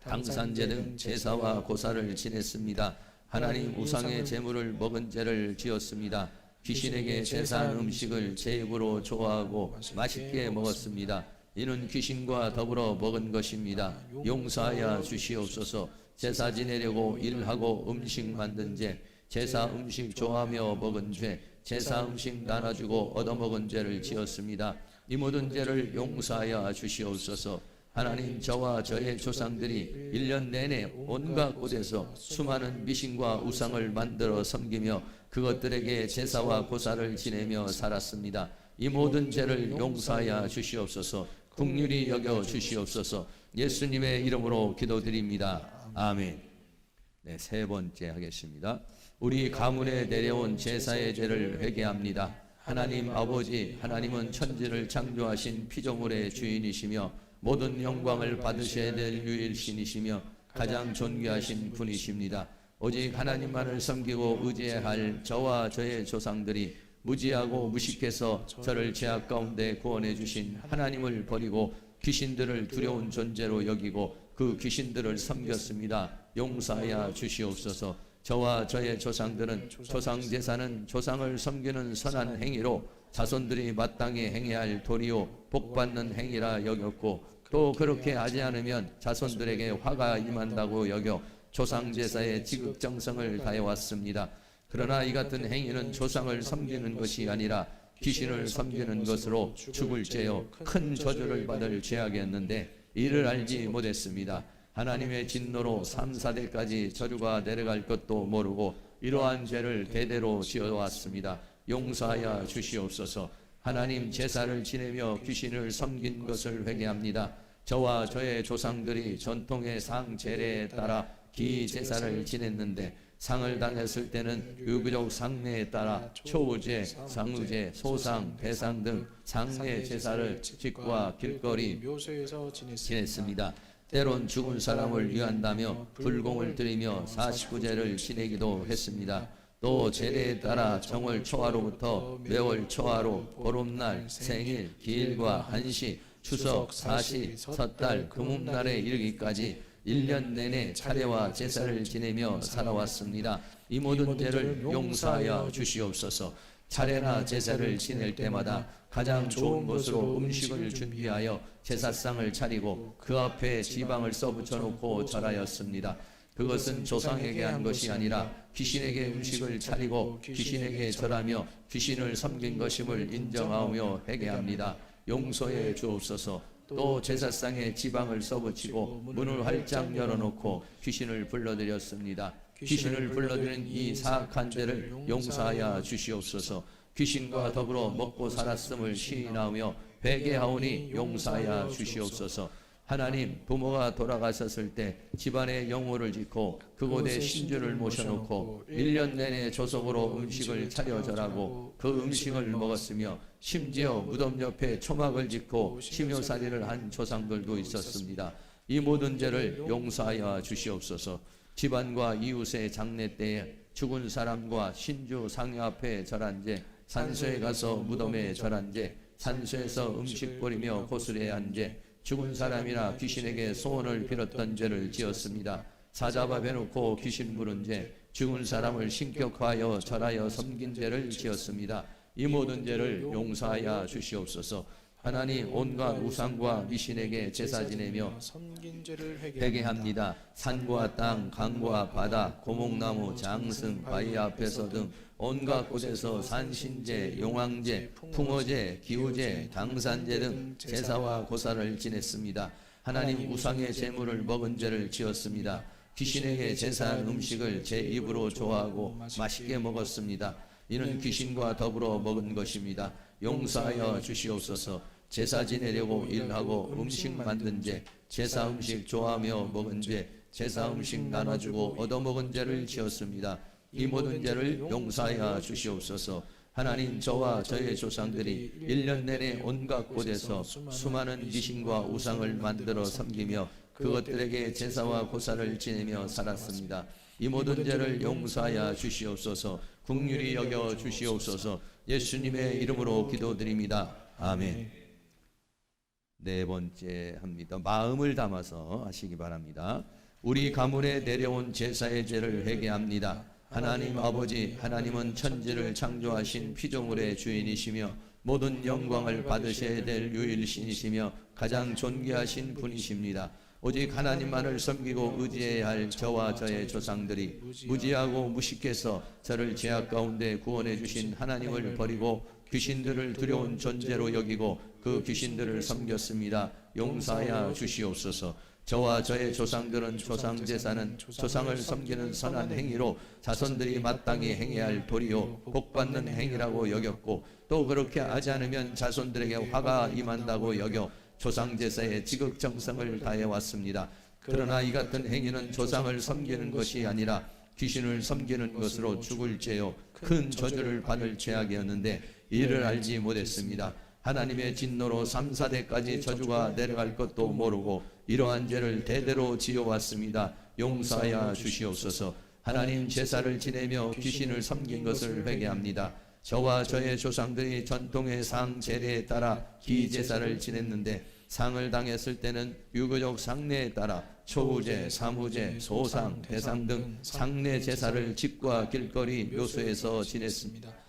당산제 등 제사와 고사를 지냈습니다. 하나님, 우상의 제물을 먹은 죄를 지었습니다. 귀신에게 제사한 음식을 제 입으로 좋아하고 맛있게 먹었습니다. 이는 귀신과 더불어 먹은 것입니다. 용서하여 주시옵소서. 제사 지내려고 일하고 음식 만든 죄, 제사 음식 좋아하며 먹은 죄, 제사 음식 나눠주고 얻어먹은 죄를 지었습니다. 이 모든 죄를 용서하여 주시옵소서. 하나님, 저와 저의 조상들이 1년 내내 온갖 곳에서 수많은 미신과 우상을 만들어 섬기며 그것들에게 제사와 고사를 지내며 살았습니다. 이 모든 죄를 용서하여 주시옵소서. 긍휼히 여겨 주시옵소서. 예수님의 이름으로 기도드립니다. 아멘. 네, 세 번째 하겠습니다. 우리 가문에 내려온 제사의 죄를 회개합니다. 하나님 아버지, 하나님은 천지를 창조하신 피조물의 주인이시며 모든 영광을 받으셔야 될 유일신이시며 가장 존귀하신 분이십니다. 오직 하나님만을 섬기고 의지해야 할 저와 저의 조상들이 무지하고 무식해서 저를 죄악 가운데 구원해 주신 하나님을 버리고 귀신들을 두려운 존재로 여기고 그 귀신들을 섬겼습니다. 용서하여 주시옵소서. 저와 저의 조상들은 조상 제사는 조상을 섬기는 선한 행위로 자손들이 마땅히 행해야 할 도리요 복받는 행위라 여겼고, 또 그렇게 하지 않으면 자손들에게 화가 임한다고 여겨 조상 제사의 지극정성을 다해왔습니다. 그러나 이 같은 행위는 조상을 섬기는 것이 아니라 귀신을 섬기는 것으로 죽을 죄요 큰 저주를 받을 죄악이었는데 이를 알지 못했습니다. 하나님의 진노로 3, 4대까지 저주가 내려갈 것도 모르고 이러한 죄를 대대로 지어왔습니다. 용서하여 주시옵소서. 하나님, 제사를 지내며 귀신을 섬긴 것을 회개합니다. 저와 저의 조상들이 전통의 상 제례에 따라 기 제사를 지냈는데 상을 당했을 때는 유교적 상례에 따라 초우제, 상우제, 소상, 대상 등 상례 제사를 집과 길거리, 묘소에서 지냈습니다. 때론 죽은 사람을 위한다며 불공을 드리며 49제를 지내기도 했습니다. 또 제례에 따라 정월 초하로부터 매월 초하로, 보름날, 생일, 기일과 한시, 추석, 사시, 섣달, 금음날에 이르기까지 1년 내내 차례와 제사를 지내며 살아왔습니다. 이 모든 죄를 용서하여 주시옵소서. 차례나 제사를 지낼 때마다 가장 좋은 것으로 음식을 준비하여 제사상을 차리고 그 앞에 지방을 써붙여 놓고 절하였습니다. 그것은 조상에게 한 것이 아니라 귀신에게 음식을 차리고 귀신에게 절하며 귀신을 섬긴 것임을 인정하며 회개합니다. 용서해 주옵소서. 또 제사상에 지방을 써붙이고 문을 활짝 열어놓고 귀신을 불러들였습니다. 귀신을 불러들인 이 사악한 죄를 용서하여 주시옵소서. 귀신과 더불어 먹고 살았음을 시인하며 회개하오니 용서하여 주시옵소서. 하나님, 부모가 돌아가셨을 때 집안에 영호를 짓고 그곳에 신주를 모셔놓고 1년 내내 조석으로 음식을 차려 절하고 그 음식을 먹었으며 심지어 무덤 옆에 초막을 짓고 심효살이를 한 조상들도 있었습니다. 이 모든 죄를 용서하여 주시옵소서. 집안과 이웃의 장례 때에 죽은 사람과 신주 상여 앞에 절한 죄, 산소에 가서 무덤에 절한 죄, 산소에서 음식 뿌리며 고스레 한 죄, 죽은 사람이나 귀신에게 소원을 빌었던 죄를 지었습니다. 사자바 베놓고 귀신 부른 죄, 죽은 사람을 신격화하여 절하여 섬긴 죄를 지었습니다. 이 모든 죄를 용서하여 주시옵소서. 하나님, 온갖 우상과 미신에게 제사 지내며 회개합니다. 산과 땅, 강과 바다, 고목나무, 장승, 바위 앞에서 등 온갖 곳에서 산신제, 용왕제, 풍어제, 기우제, 당산제 등 제사와 고사를 지냈습니다. 하나님, 우상의 제물을 먹은 죄를 지었습니다. 귀신에게 제사한 음식을 제 입으로 좋아하고 맛있게 먹었습니다. 이는 귀신과 더불어 먹은 것입니다. 용서하여 주시옵소서. 제사 지내려고 일하고 음식 만든 죄, 제사 음식 좋아하며 먹은 죄, 제사 음식 나눠주고 얻어먹은 죄를 지었습니다. 이 모든 죄를 용서하여 주시옵소서. 하나님, 저와 저의 조상들이 1년 내내 온갖 곳에서 수많은 귀신과 우상을 만들어 섬기며 그것들에게 제사와 고사를 지내며 살았습니다. 이 모든 죄를 용서하여 주시옵소서. 긍휼히 여겨 주시옵소서. 예수님의 이름으로 기도드립니다. 아멘. 네 번째 합니다. 마음을 담아서 하시기 바랍니다. 우리 가문에 내려온 제사의 죄를 회개합니다. 하나님 아버지, 하나님은 천지를 창조하신 피조물의 주인이시며 모든 영광을 받으셔야 될 유일신이시며 가장 존귀하신 분이십니다. 오직 하나님만을 섬기고 의지해야 할 저와 저의 조상들이 무지하고 무식해서 저를 죄악 가운데 구원해 주신 하나님을 버리고 귀신들을 두려운 존재로 여기고 그 귀신들을 섬겼습니다. 용서하여 주시옵소서. 저와 저의 조상들은 조상제사는 조상을 섬기는 선한 행위로 자손들이 마땅히 행해야 할 도리요 복받는 행위라고 여겼고 또 그렇게 하지 않으면 자손들에게 화가 임한다고 여겨 조상제사에 지극정성을 다해왔습니다. 그러나 이 같은 행위는 조상을 섬기는 것이 아니라 귀신을 섬기는 것으로 죽을 죄요 큰 저주를 받을 죄악이었는데 이를 알지 못했습니다. 하나님의 진노로 3, 4대까지 저주가 내려갈 것도 모르고 이러한 죄를 대대로 지어왔습니다. 용서하여 주시옵소서. 하나님, 제사를 지내며 귀신을 섬긴 것을 회개합니다. 저와 저의 조상들이 전통의 상 제례에 따라 기제사를 지냈는데 상을 당했을 때는 유교적 상례에 따라 초우제, 사무제, 소상, 대상 등 상례 제사를 집과 길거리, 묘소에서 지냈습니다.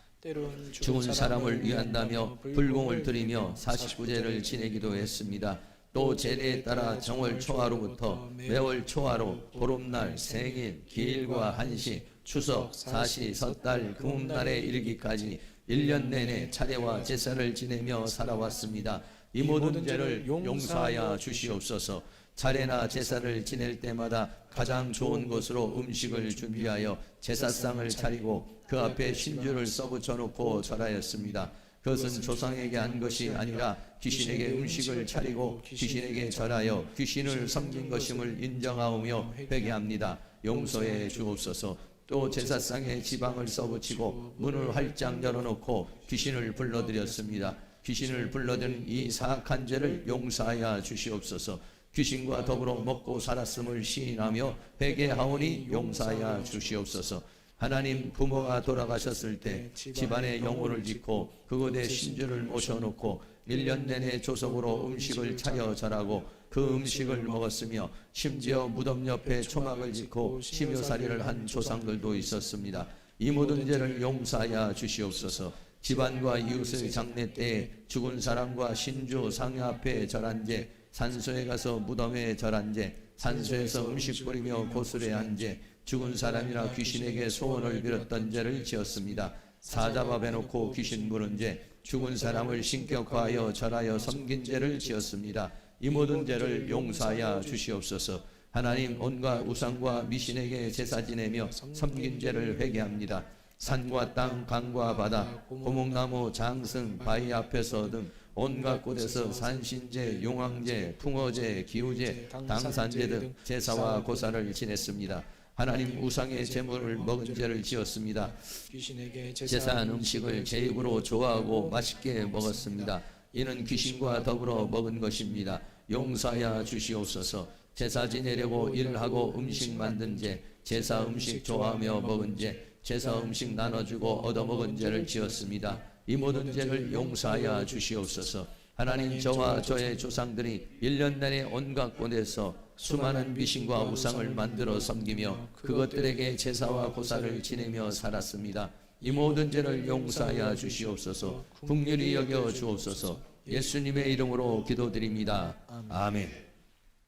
죽은 사람을 위한다며 불공을 드리며 49제를 지내기도 했습니다. 또 제례에 따라 정월 초하로부터 매월 초하로, 보름날, 생일, 기일과 한시, 추석, 사시, 섣달, 금음날에 이르기까지 1년 내내 차례와 제사를 지내며 살아왔습니다. 이 모든 죄를 용서하여 주시옵소서. 차례나 제사를 지낼 때마다 가장 좋은 것으로 음식을 준비하여 제사상을 차리고 그 앞에 신주를 써붙여 놓고 절하였습니다. 그것은 조상에게 한 것이 아니라 귀신에게 음식을 차리고 귀신에게 절하여 귀신을 섬긴 것임을 인정하오며 회개합니다. 용서해 주옵소서. 또 제사상에 지방을 써붙이고 문을 활짝 열어놓고 귀신을 불러들였습니다. 귀신을 불러든 이 사악한 죄를 용서하여 주시옵소서. 귀신과 더불어 먹고 살았음을 시인하며 회개하오니 용서하여 주시옵소서. 하나님, 부모가 돌아가셨을 때 집안에 영혼을 짓고 그곳에 신주를 모셔놓고 1년 내내 조석으로 음식을 차려 절하고 그 음식을 먹었으며 심지어 무덤 옆에 초막을 짓고 심효살이를 한 조상들도 있었습니다. 이 모든 죄를 용서하여 주시옵소서. 집안과 이웃의 장례 때에 죽은 사람과 신주 상여 앞에 절한 죄, 산소에 가서 무덤에 절한 죄, 산소에서 음식 뿌리며 고술해한 죄, 죽은 사람이나 귀신에게 소원을 빌었던 죄를 지었습니다. 사자바 베놓고 귀신 부른 죄, 죽은 사람을 신격화하여 절하여 섬긴 죄를 지었습니다. 이 모든 죄를 용서하여 주시옵소서. 하나님, 온갖 우상과 미신에게 제사 지내며 섬긴 죄를 회개합니다. 산과 땅, 강과 바다, 고목나무, 장승, 바위 앞에서 등 온갖 곳에서 산신제, 용왕제, 풍어제, 기우제, 당산제 등 제사와 고사를 지냈습니다. 하나님, 우상의 제물을 먹은 죄를 지었습니다. 제사한 음식을 제 입으로 좋아하고 맛있게 먹었습니다. 이는 귀신과 더불어 먹은 것입니다. 용서하여 주시옵소서. 제사 지내려고 일을 하고 음식 만든 죄, 제사 음식 좋아하며 먹은 죄, 제사 음식 나눠주고 얻어먹은 죄를 지었습니다. 이 모든 죄를 용서하여 주시옵소서. 하나님, 저와 저의 조상들이 1년 내내 온갖 곳에서 수많은 미신과 우상을 만들어 섬기며 그것들에게 제사와 고사를 지내며 살았습니다. 이 모든 죄를 용서하여 주시옵소서. 긍휼히 여겨 주옵소서. 예수님의 이름으로 기도드립니다. 아멘.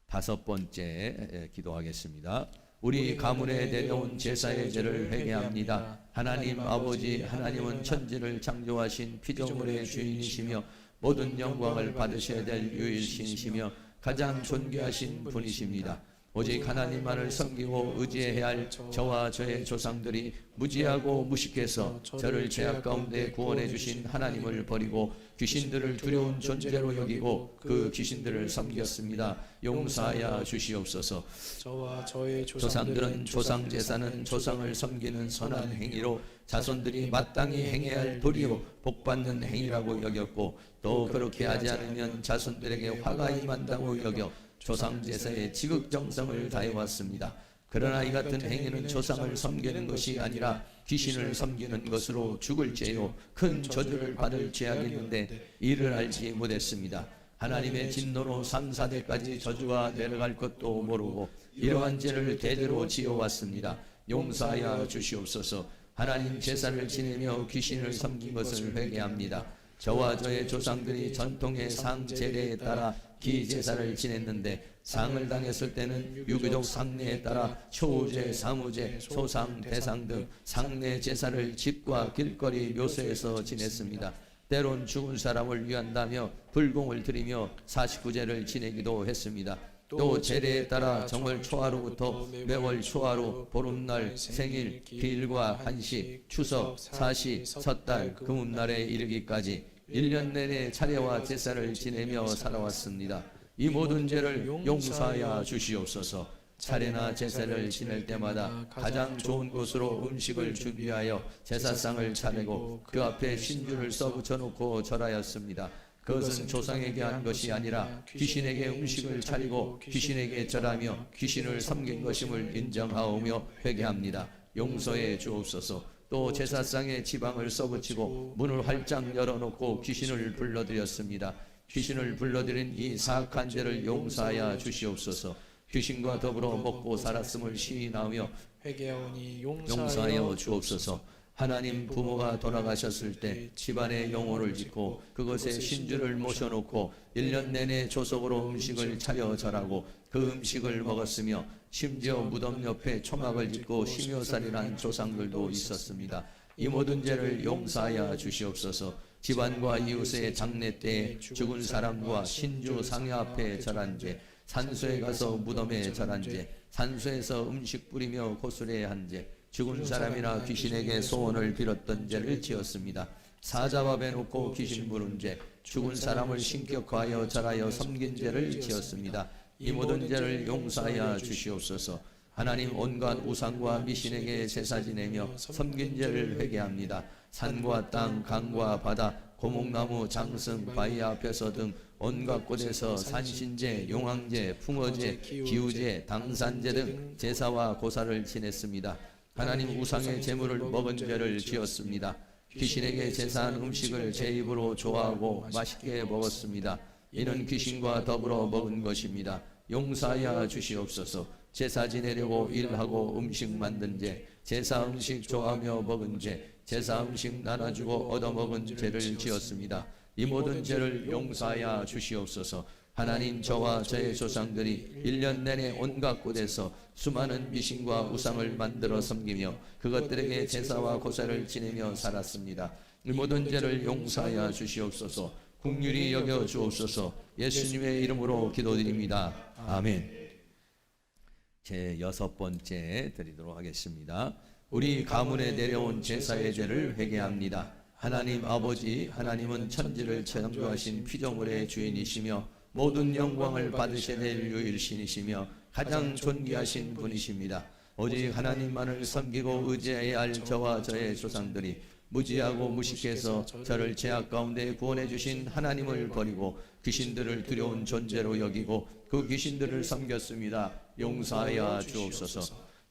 5번째 기도하겠습니다. 우리 가문에 내려온 제사의 죄를 회개합니다. 하나님 아버지, 하나님은 천지를 창조하신 피조물의 주인이시며 모든 영광을 받으셔야 될 유일신이시며 가장 존귀하신 분이십니다. 오직 하나님만을 섬기고 의지해야 할 저와 저의 조상들이 무지하고 무식해서 저를 죄악 가운데 구원해 주신 하나님을 버리고 귀신들을 두려운 존재로 여기고 그 귀신들을 섬겼습니다. 용서하여 주시옵소서. 저와 저의 조상들은 조상 제사는 조상을 섬기는 선한 행위로 자손들이 마땅히 행해야 할 도리요 복받는 행위라고 여겼고 또 그렇게 하지 않으면 자손들에게 화가 임한다고 여겨 조상 제사에 지극정성을 다해왔습니다. 그러나 이 같은 행위는 조상을 섬기는 것이 아니라 귀신을 섬기는 것으로 죽을 죄요 큰 저주를 받을 죄악이었는데 이를 알지 못했습니다. 하나님의 진노로 3,4대까지 저주가 내려갈 것도 모르고 이러한 죄를 대대로 지어왔습니다. 용서하여 주시옵소서. 하나님, 제사를 지내며 귀신을 섬긴 것을 회개합니다. 저와 저의 조상들이 전통의 상 제례에 따라 기제사를 지냈는데 상을 당했을 때는 유교적 상례에 따라 초우제, 사무제, 소상, 대상 등 상례 제사를 집과 길거리 묘소에서 지냈습니다. 때론 죽은 사람을 위한다며 불공을 드리며 49제를 지내기도 했습니다. 또 제례에 따라 정월 초하루부터 매월 초하루, 보름날, 생일, 기일과 한시, 추석, 사시, 섣달, 금음날에 이르기까지 1년 내내 차례와 제사를 지내며 살아왔습니다. 이 모든 죄를 용서하여 주시옵소서. 차례나 제사를 지낼 때마다 가장 좋은 곳으로 음식을 준비하여 제사상을 차리고 그 앞에 신주를 써붙여 놓고 절하였습니다. 그것은 조상에게 한 것이 아니라 귀신에게 음식을 차리고 귀신에게 절하며 귀신을 섬긴 것임을 인정하오며 회개합니다. 용서해 주옵소서. 또 제사상에 지방을 써붙이고 문을 활짝 열어놓고 귀신을 불러들였습니다. 귀신을 불러들인 이 사악한 죄를 용서하여 주시옵소서. 귀신과 더불어 먹고 살았음을 시인하며 회개하오니 용서하여 주옵소서. 하나님, 부모가 돌아가셨을 때 집안에 영혼을 짓고 그것에 신주를 모셔놓고 1년 내내 조석으로 음식을 차려 절하고 그 음식을 먹었으며 심지어 무덤 옆에 초막을 짓고 심효살이란 조상들도 있었습니다. 이 모든 죄를 용서하여 주시옵소서. 집안과 이웃의 장례 때에 죽은 사람과 신주 상여 앞에 절한 죄, 산소에 가서 무덤에 절한 죄, 산소에서 음식 뿌리며 고술해야 한 죄, 죽은 사람이나 귀신에게 소원을 빌었던 죄를 지었습니다. 사자와 베놓고 귀신 부른 죄, 죽은 사람을 신격화하여 절하여 섬긴 죄를 지었습니다. 이 모든 죄를 용서하여 주시옵소서. 하나님 온갖 우상과 미신에게 제사 지내며 섬긴 죄를 회개합니다. 산과 땅, 강과 바다, 고목나무, 장승, 바위 앞에서 등 온갖 곳에서 산신제, 용왕제, 풍어제, 기우제, 당산제 등 제사와 고사를 지냈습니다. 하나님 우상의 제물을 먹은 죄를 지었습니다. 귀신에게 제사한 음식을 제 입으로 좋아하고 맛있게 먹었습니다. 이는 귀신과 더불어 먹은 것입니다. 용서하여 주시옵소서. 제사 지내려고 일하고 음식 만든 죄, 제사 음식 좋아하며 먹은 죄, 제사 음식 나눠주고 얻어먹은 죄를 지었습니다. 이 모든 죄를 용서하여 주시옵소서. 하나님, 저와 저의 조상들이 1년 내내 온갖 곳에서 수많은 미신과 우상을 만들어 섬기며 그것들에게 제사와 고사를 지내며 살았습니다. 이 모든 죄를 용서하여 주시옵소서. 긍휼히 여겨 주옵소서. 예수님의 이름으로 기도드립니다. 아멘. 제 6번째 드리도록 하겠습니다. 우리 가문에 내려온 제사의 죄를 회개합니다. 하나님 아버지, 하나님은 천지를 창조하신 피조물의 주인이시며 모든 영광을 받으셔야 될 유일신이시며 가장 존귀하신 분이십니다. 오직 하나님만을 섬기고 의지해야 할 저와 저의 조상들이 무지하고 무식해서 저를 죄악 가운데 구원해 주신 하나님을 버리고 귀신들을 두려운 존재로 여기고 그 귀신들을 섬겼습니다. 용서하여 주옵소서.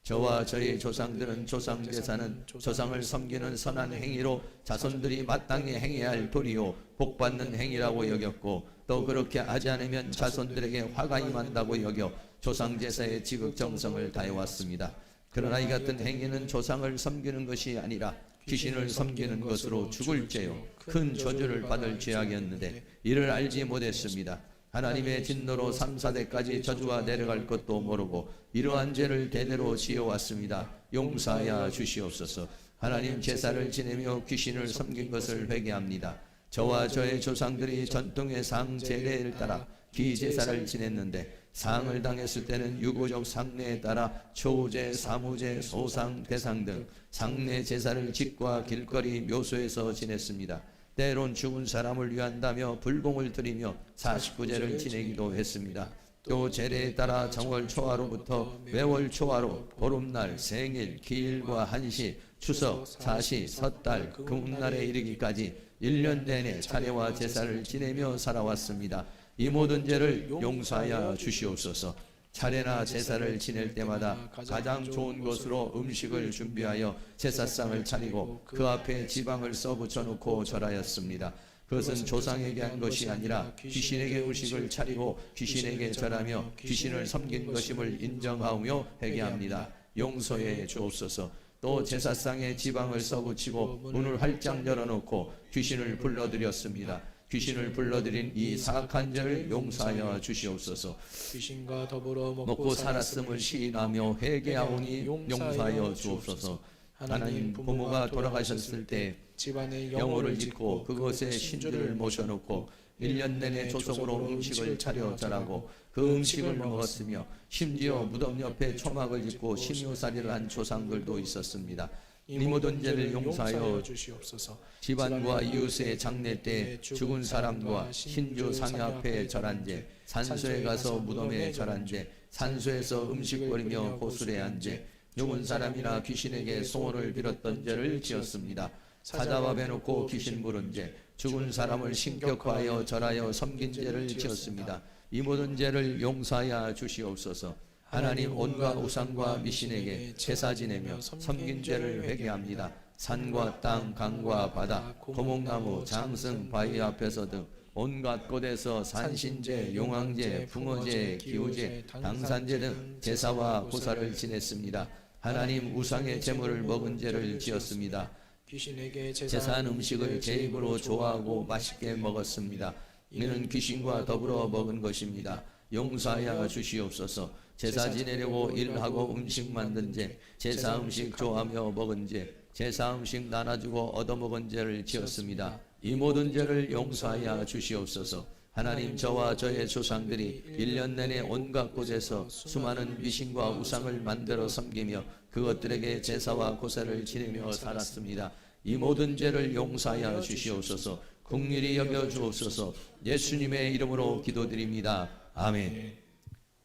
저와 저희 조상들은 조상제사는 조상을 섬기는 선한 행위로 자손들이 마땅히 행해야 할 도리요 복받는 행위라고 여겼고, 또 그렇게 하지 않으면 자손들에게 화가 임한다고 여겨 조상제사의 지극정성을 다해왔습니다. 그러나 이 같은 행위는 조상을 섬기는 것이 아니라 귀신을 섬기는 것으로 죽을 죄요 큰 저주를 받을 죄악이었는데 이를 알지 못했습니다. 하나님의 진노로 3, 4대까지 저주가 내려갈 것도 모르고 이러한 죄를 대대로 지어왔습니다. 용서하여 주시옵소서. 하나님, 제사를 지내며 귀신을 섬긴 것을 회개합니다. 저와 저의 조상들이 전통의 상 제례를 따라 기제사를 지냈는데 상을 당했을 때는 유고적 상례에 따라 초제, 사무제, 소상, 대상 등 상례 제사를 집과 길거리 묘소에서 지냈습니다. 때론 죽은 사람을 위한다며 불공을 드리며 49제를 지내기도 했습니다. 또 제례에 따라 정월 초하로부터 매월 초하로, 보름날, 생일, 기일과 한시, 추석, 사시, 섣달, 금음날에 이르기까지 1년 내내 차례와 제사를 지내며 살아왔습니다. 이 모든 죄를 용서하여 주시옵소서. 차례나 제사를 지낼 때마다 가장 좋은 것으로 음식을 준비하여 제사상을 차리고 그 앞에 지방을 써붙여 놓고 절하였습니다. 그것은 조상에게 한 것이 아니라 귀신에게 음식을 차리고 귀신에게 절하며 귀신을 섬긴 것임을 인정하며 회개합니다. 용서해 주옵소서. 또 제사상에 지방을 써붙이고 문을 활짝 열어놓고 귀신을 불러들였습니다. 귀신을 불러들인 이 사악한 죄를 용서하여 주시옵소서. 귀신과 더불어 먹고 살았음을 시인하며 회개하오니 용서하여 주옵소서. 하나님, 부모가 돌아가셨을 때 집안에 영호를 짓고 그것에 신주를 모셔놓고 1년 내내 조속으로 음식을 차려 절하고 그 음식을 먹었으며 심지어 무덤 옆에 초막을 짓고 심유살이를 한 조상들도 있었습니다. 이 모든 죄를 용서하여 주시옵소서. 집안과 이웃의 장례 때 죽은 사람과 신주 상여 앞에 절한 죄, 산소에 가서 무덤에 절한 죄, 산소에서 음식거리며 고수레한 죄, 죽은 사람이나 귀신에게 소원을 빌었던 죄를 지었습니다. 사자 앞에 놓고 귀신 부른 죄, 죽은 사람을 신격화하여 절하여 섬긴 죄를 지었습니다. 이 모든 죄를 용서하여 주시옵소서. 하나님, 온갖 우상과 미신에게 제사 지내며 섬긴 죄를 회개합니다. 산과 땅, 강과 바다, 고목나무, 장승, 바위 앞에서 등 온갖 곳에서 산신제, 용왕제, 풍어제, 기우제, 당산제 등 제사와 고사를 지냈습니다. 하나님, 우상의 제물을 먹은 죄를 지었습니다. 귀신에게 제사한 음식을 제 입으로 좋아하고 맛있게 먹었습니다. 이는 귀신과 더불어 먹은 것입니다. 용서하여 주시옵소서. 제사 지내려고 일하고 음식 만든 죄, 제사 음식 좋아하며 먹은 죄, 제사 음식 나눠주고 얻어먹은 죄를 지었습니다. 이 모든 죄를 용서하여 주시옵소서. 하나님, 저와 저의 조상들이 1년 내내 온갖 곳에서 수많은 미신과 우상을 만들어 섬기며 그것들에게 제사와 고사를 지내며 살았습니다. 이 모든 죄를 용서하여 주시옵소서. 긍휼히 여겨 주옵소서. 예수님의 이름으로 기도드립니다. 아멘.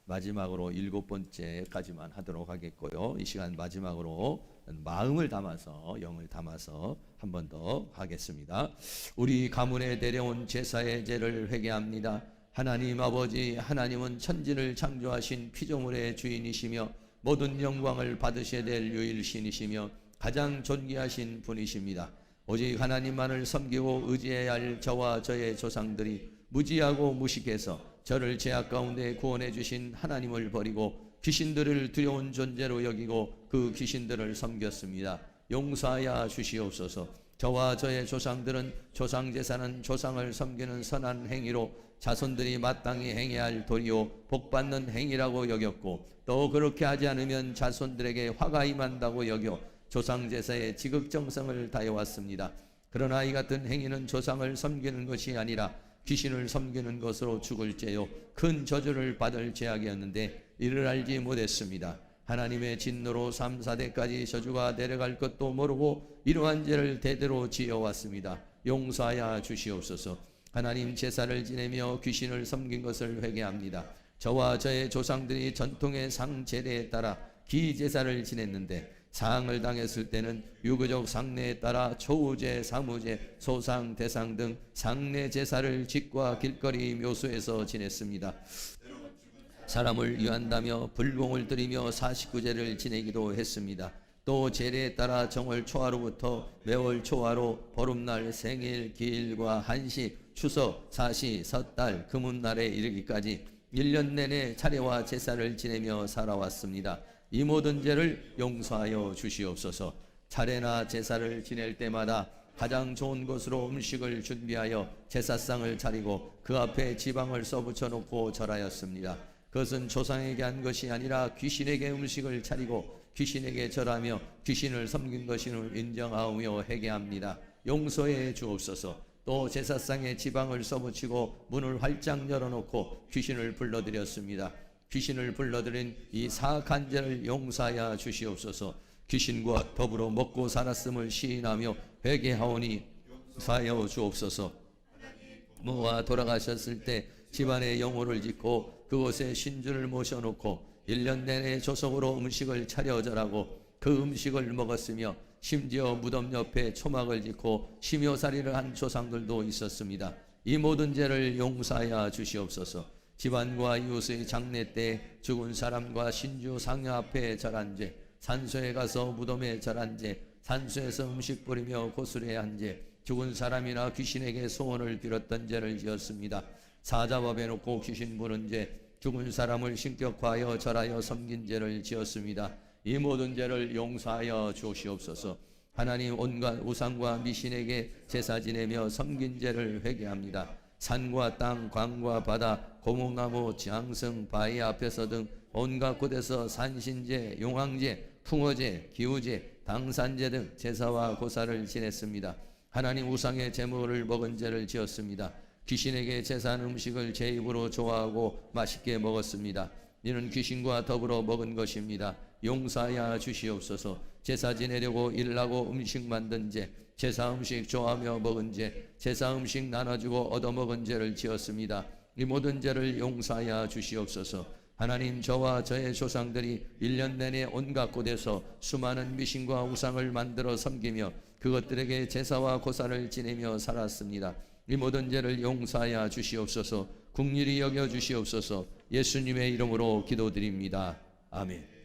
마지막으로 7번째까지만 하도록 하겠고요. 이 시간 마지막으로 마음을 담아서, 영을 담아서 한 번 더 하겠습니다. 우리 가문에 내려온 제사의 죄를 회개합니다. 하나님 아버지, 하나님은 천지를 창조하신 피조물의 주인이시며 모든 영광을 받으셔야 될 유일신이시며 가장 존귀하신 분이십니다. 오직 하나님만을 섬기고 의지해야 할 저와 저의 조상들이 무지하고 무식해서 저를 죄악 가운데 구원해 주신 하나님을 버리고 귀신들을 두려운 존재로 여기고 그 귀신들을 섬겼습니다. 용서하여 주시옵소서. 저와 저의 조상들은 조상제사는 조상을 섬기는 선한 행위로 자손들이 마땅히 행해야 할 도리요 복받는 행위라고 여겼고, 또 그렇게 하지 않으면 자손들에게 화가 임한다고 여겨 조상제사의 지극정성을 다해왔습니다. 그러나 이 같은 행위는 조상을 섬기는 것이 아니라 귀신을 섬기는 것으로 죽을 죄요 큰 저주를 받을 죄악이었는데 이를 알지 못했습니다. 하나님의 진노로 3, 4대까지 저주가 내려갈 것도 모르고 이러한 죄를 대대로 지어왔습니다. 용서하여 주시옵소서. 하나님, 제사를 지내며 귀신을 섬긴 것을 회개합니다. 저와 저의 조상들이 전통의 상제례에 따라 기제사를 지냈는데 사항을 당했을 때는 유교적 상례에 따라 초우제, 사무제, 소상, 대상 등 상례 제사를 집과 길거리 묘소에서 지냈습니다. 사람을 위한다며 불공을 드리며 49제를 지내기도 했습니다. 또 제례에 따라 정월 초하루부터 매월 초하루, 보름날, 생일, 기일과 한시, 추석, 사시, 섣달, 금운날에 이르기까지 1년 내내 차례와 제사를 지내며 살아왔습니다. 이 모든 죄를 용서하여 주시옵소서. 차례나 제사를 지낼 때마다 가장 좋은 곳으로 음식을 준비하여 제사상을 차리고 그 앞에 지방을 써붙여 놓고 절하였습니다. 그것은 조상에게 한 것이 아니라 귀신에게 음식을 차리고 귀신에게 절하며 귀신을 섬긴 것임을 인정하며 회개합니다. 용서해 주옵소서. 또 제사상에 지방을 써붙이고 문을 활짝 열어놓고 귀신을 불러들였습니다. 귀신을 불러들인 이 사악한 죄를 용서하여 주시옵소서. 귀신과 더불어 먹고 살았음을 시인하며 회개하오니 용서하여 주옵소서. 부모가 돌아가셨을 때 집안에 영호를 짓고 그곳에 신주를 모셔놓고 1년 내내 조석으로 음식을 차려 절하고 그 음식을 먹었으며 심지어 무덤 옆에 초막을 짓고 심효살이를 한 조상들도 있었습니다. 이 모든 죄를 용서하여 주시옵소서. 집안과 이웃의 장례 때 죽은 사람과 신주 상여 앞에 절한 죄, 산소에 가서 무덤에 절한 죄, 산소에서 음식 뿌리며 고술해야 한 죄, 죽은 사람이나 귀신에게 소원을 빌었던 죄를 지었습니다. 사자법에 놓고 귀신 부른 죄, 죽은 사람을 신격화하여 절하여 섬긴 죄를 지었습니다. 이 모든 죄를 용서하여 주시옵소서. 하나님, 온갖 우상과 미신에게 제사 지내며 섬긴 죄를 회개합니다. 산과 땅, 강과 바다, 고목나무, 장승, 바위 앞에서 등 온갖 곳에서 산신제, 용왕제, 풍어제, 기우제, 당산제 등 제사와 고사를 지냈습니다. 하나님, 우상의 제물을 먹은 죄를 지었습니다. 귀신에게 제사한 음식을 제 입으로 좋아하고 맛있게 먹었습니다. 이는 귀신과 더불어 먹은 것입니다. 용서하여 주시옵소서. 제사 지내려고 일하고 음식 만든 죄, 제사 음식 좋아하며 먹은 죄, 제사 음식 나눠주고 얻어먹은 죄를 지었습니다. 이 모든 죄를 용서하여 주시옵소서. 하나님, 저와 저의 조상들이 1년 내내 온갖 곳에서 수많은 미신과 우상을 만들어 섬기며 그것들에게 제사와 고사를 지내며 살았습니다. 이 모든 죄를 용서하여 주시옵소서. 긍휼히 여겨 주시옵소서. 예수님의 이름으로 기도드립니다. 아멘.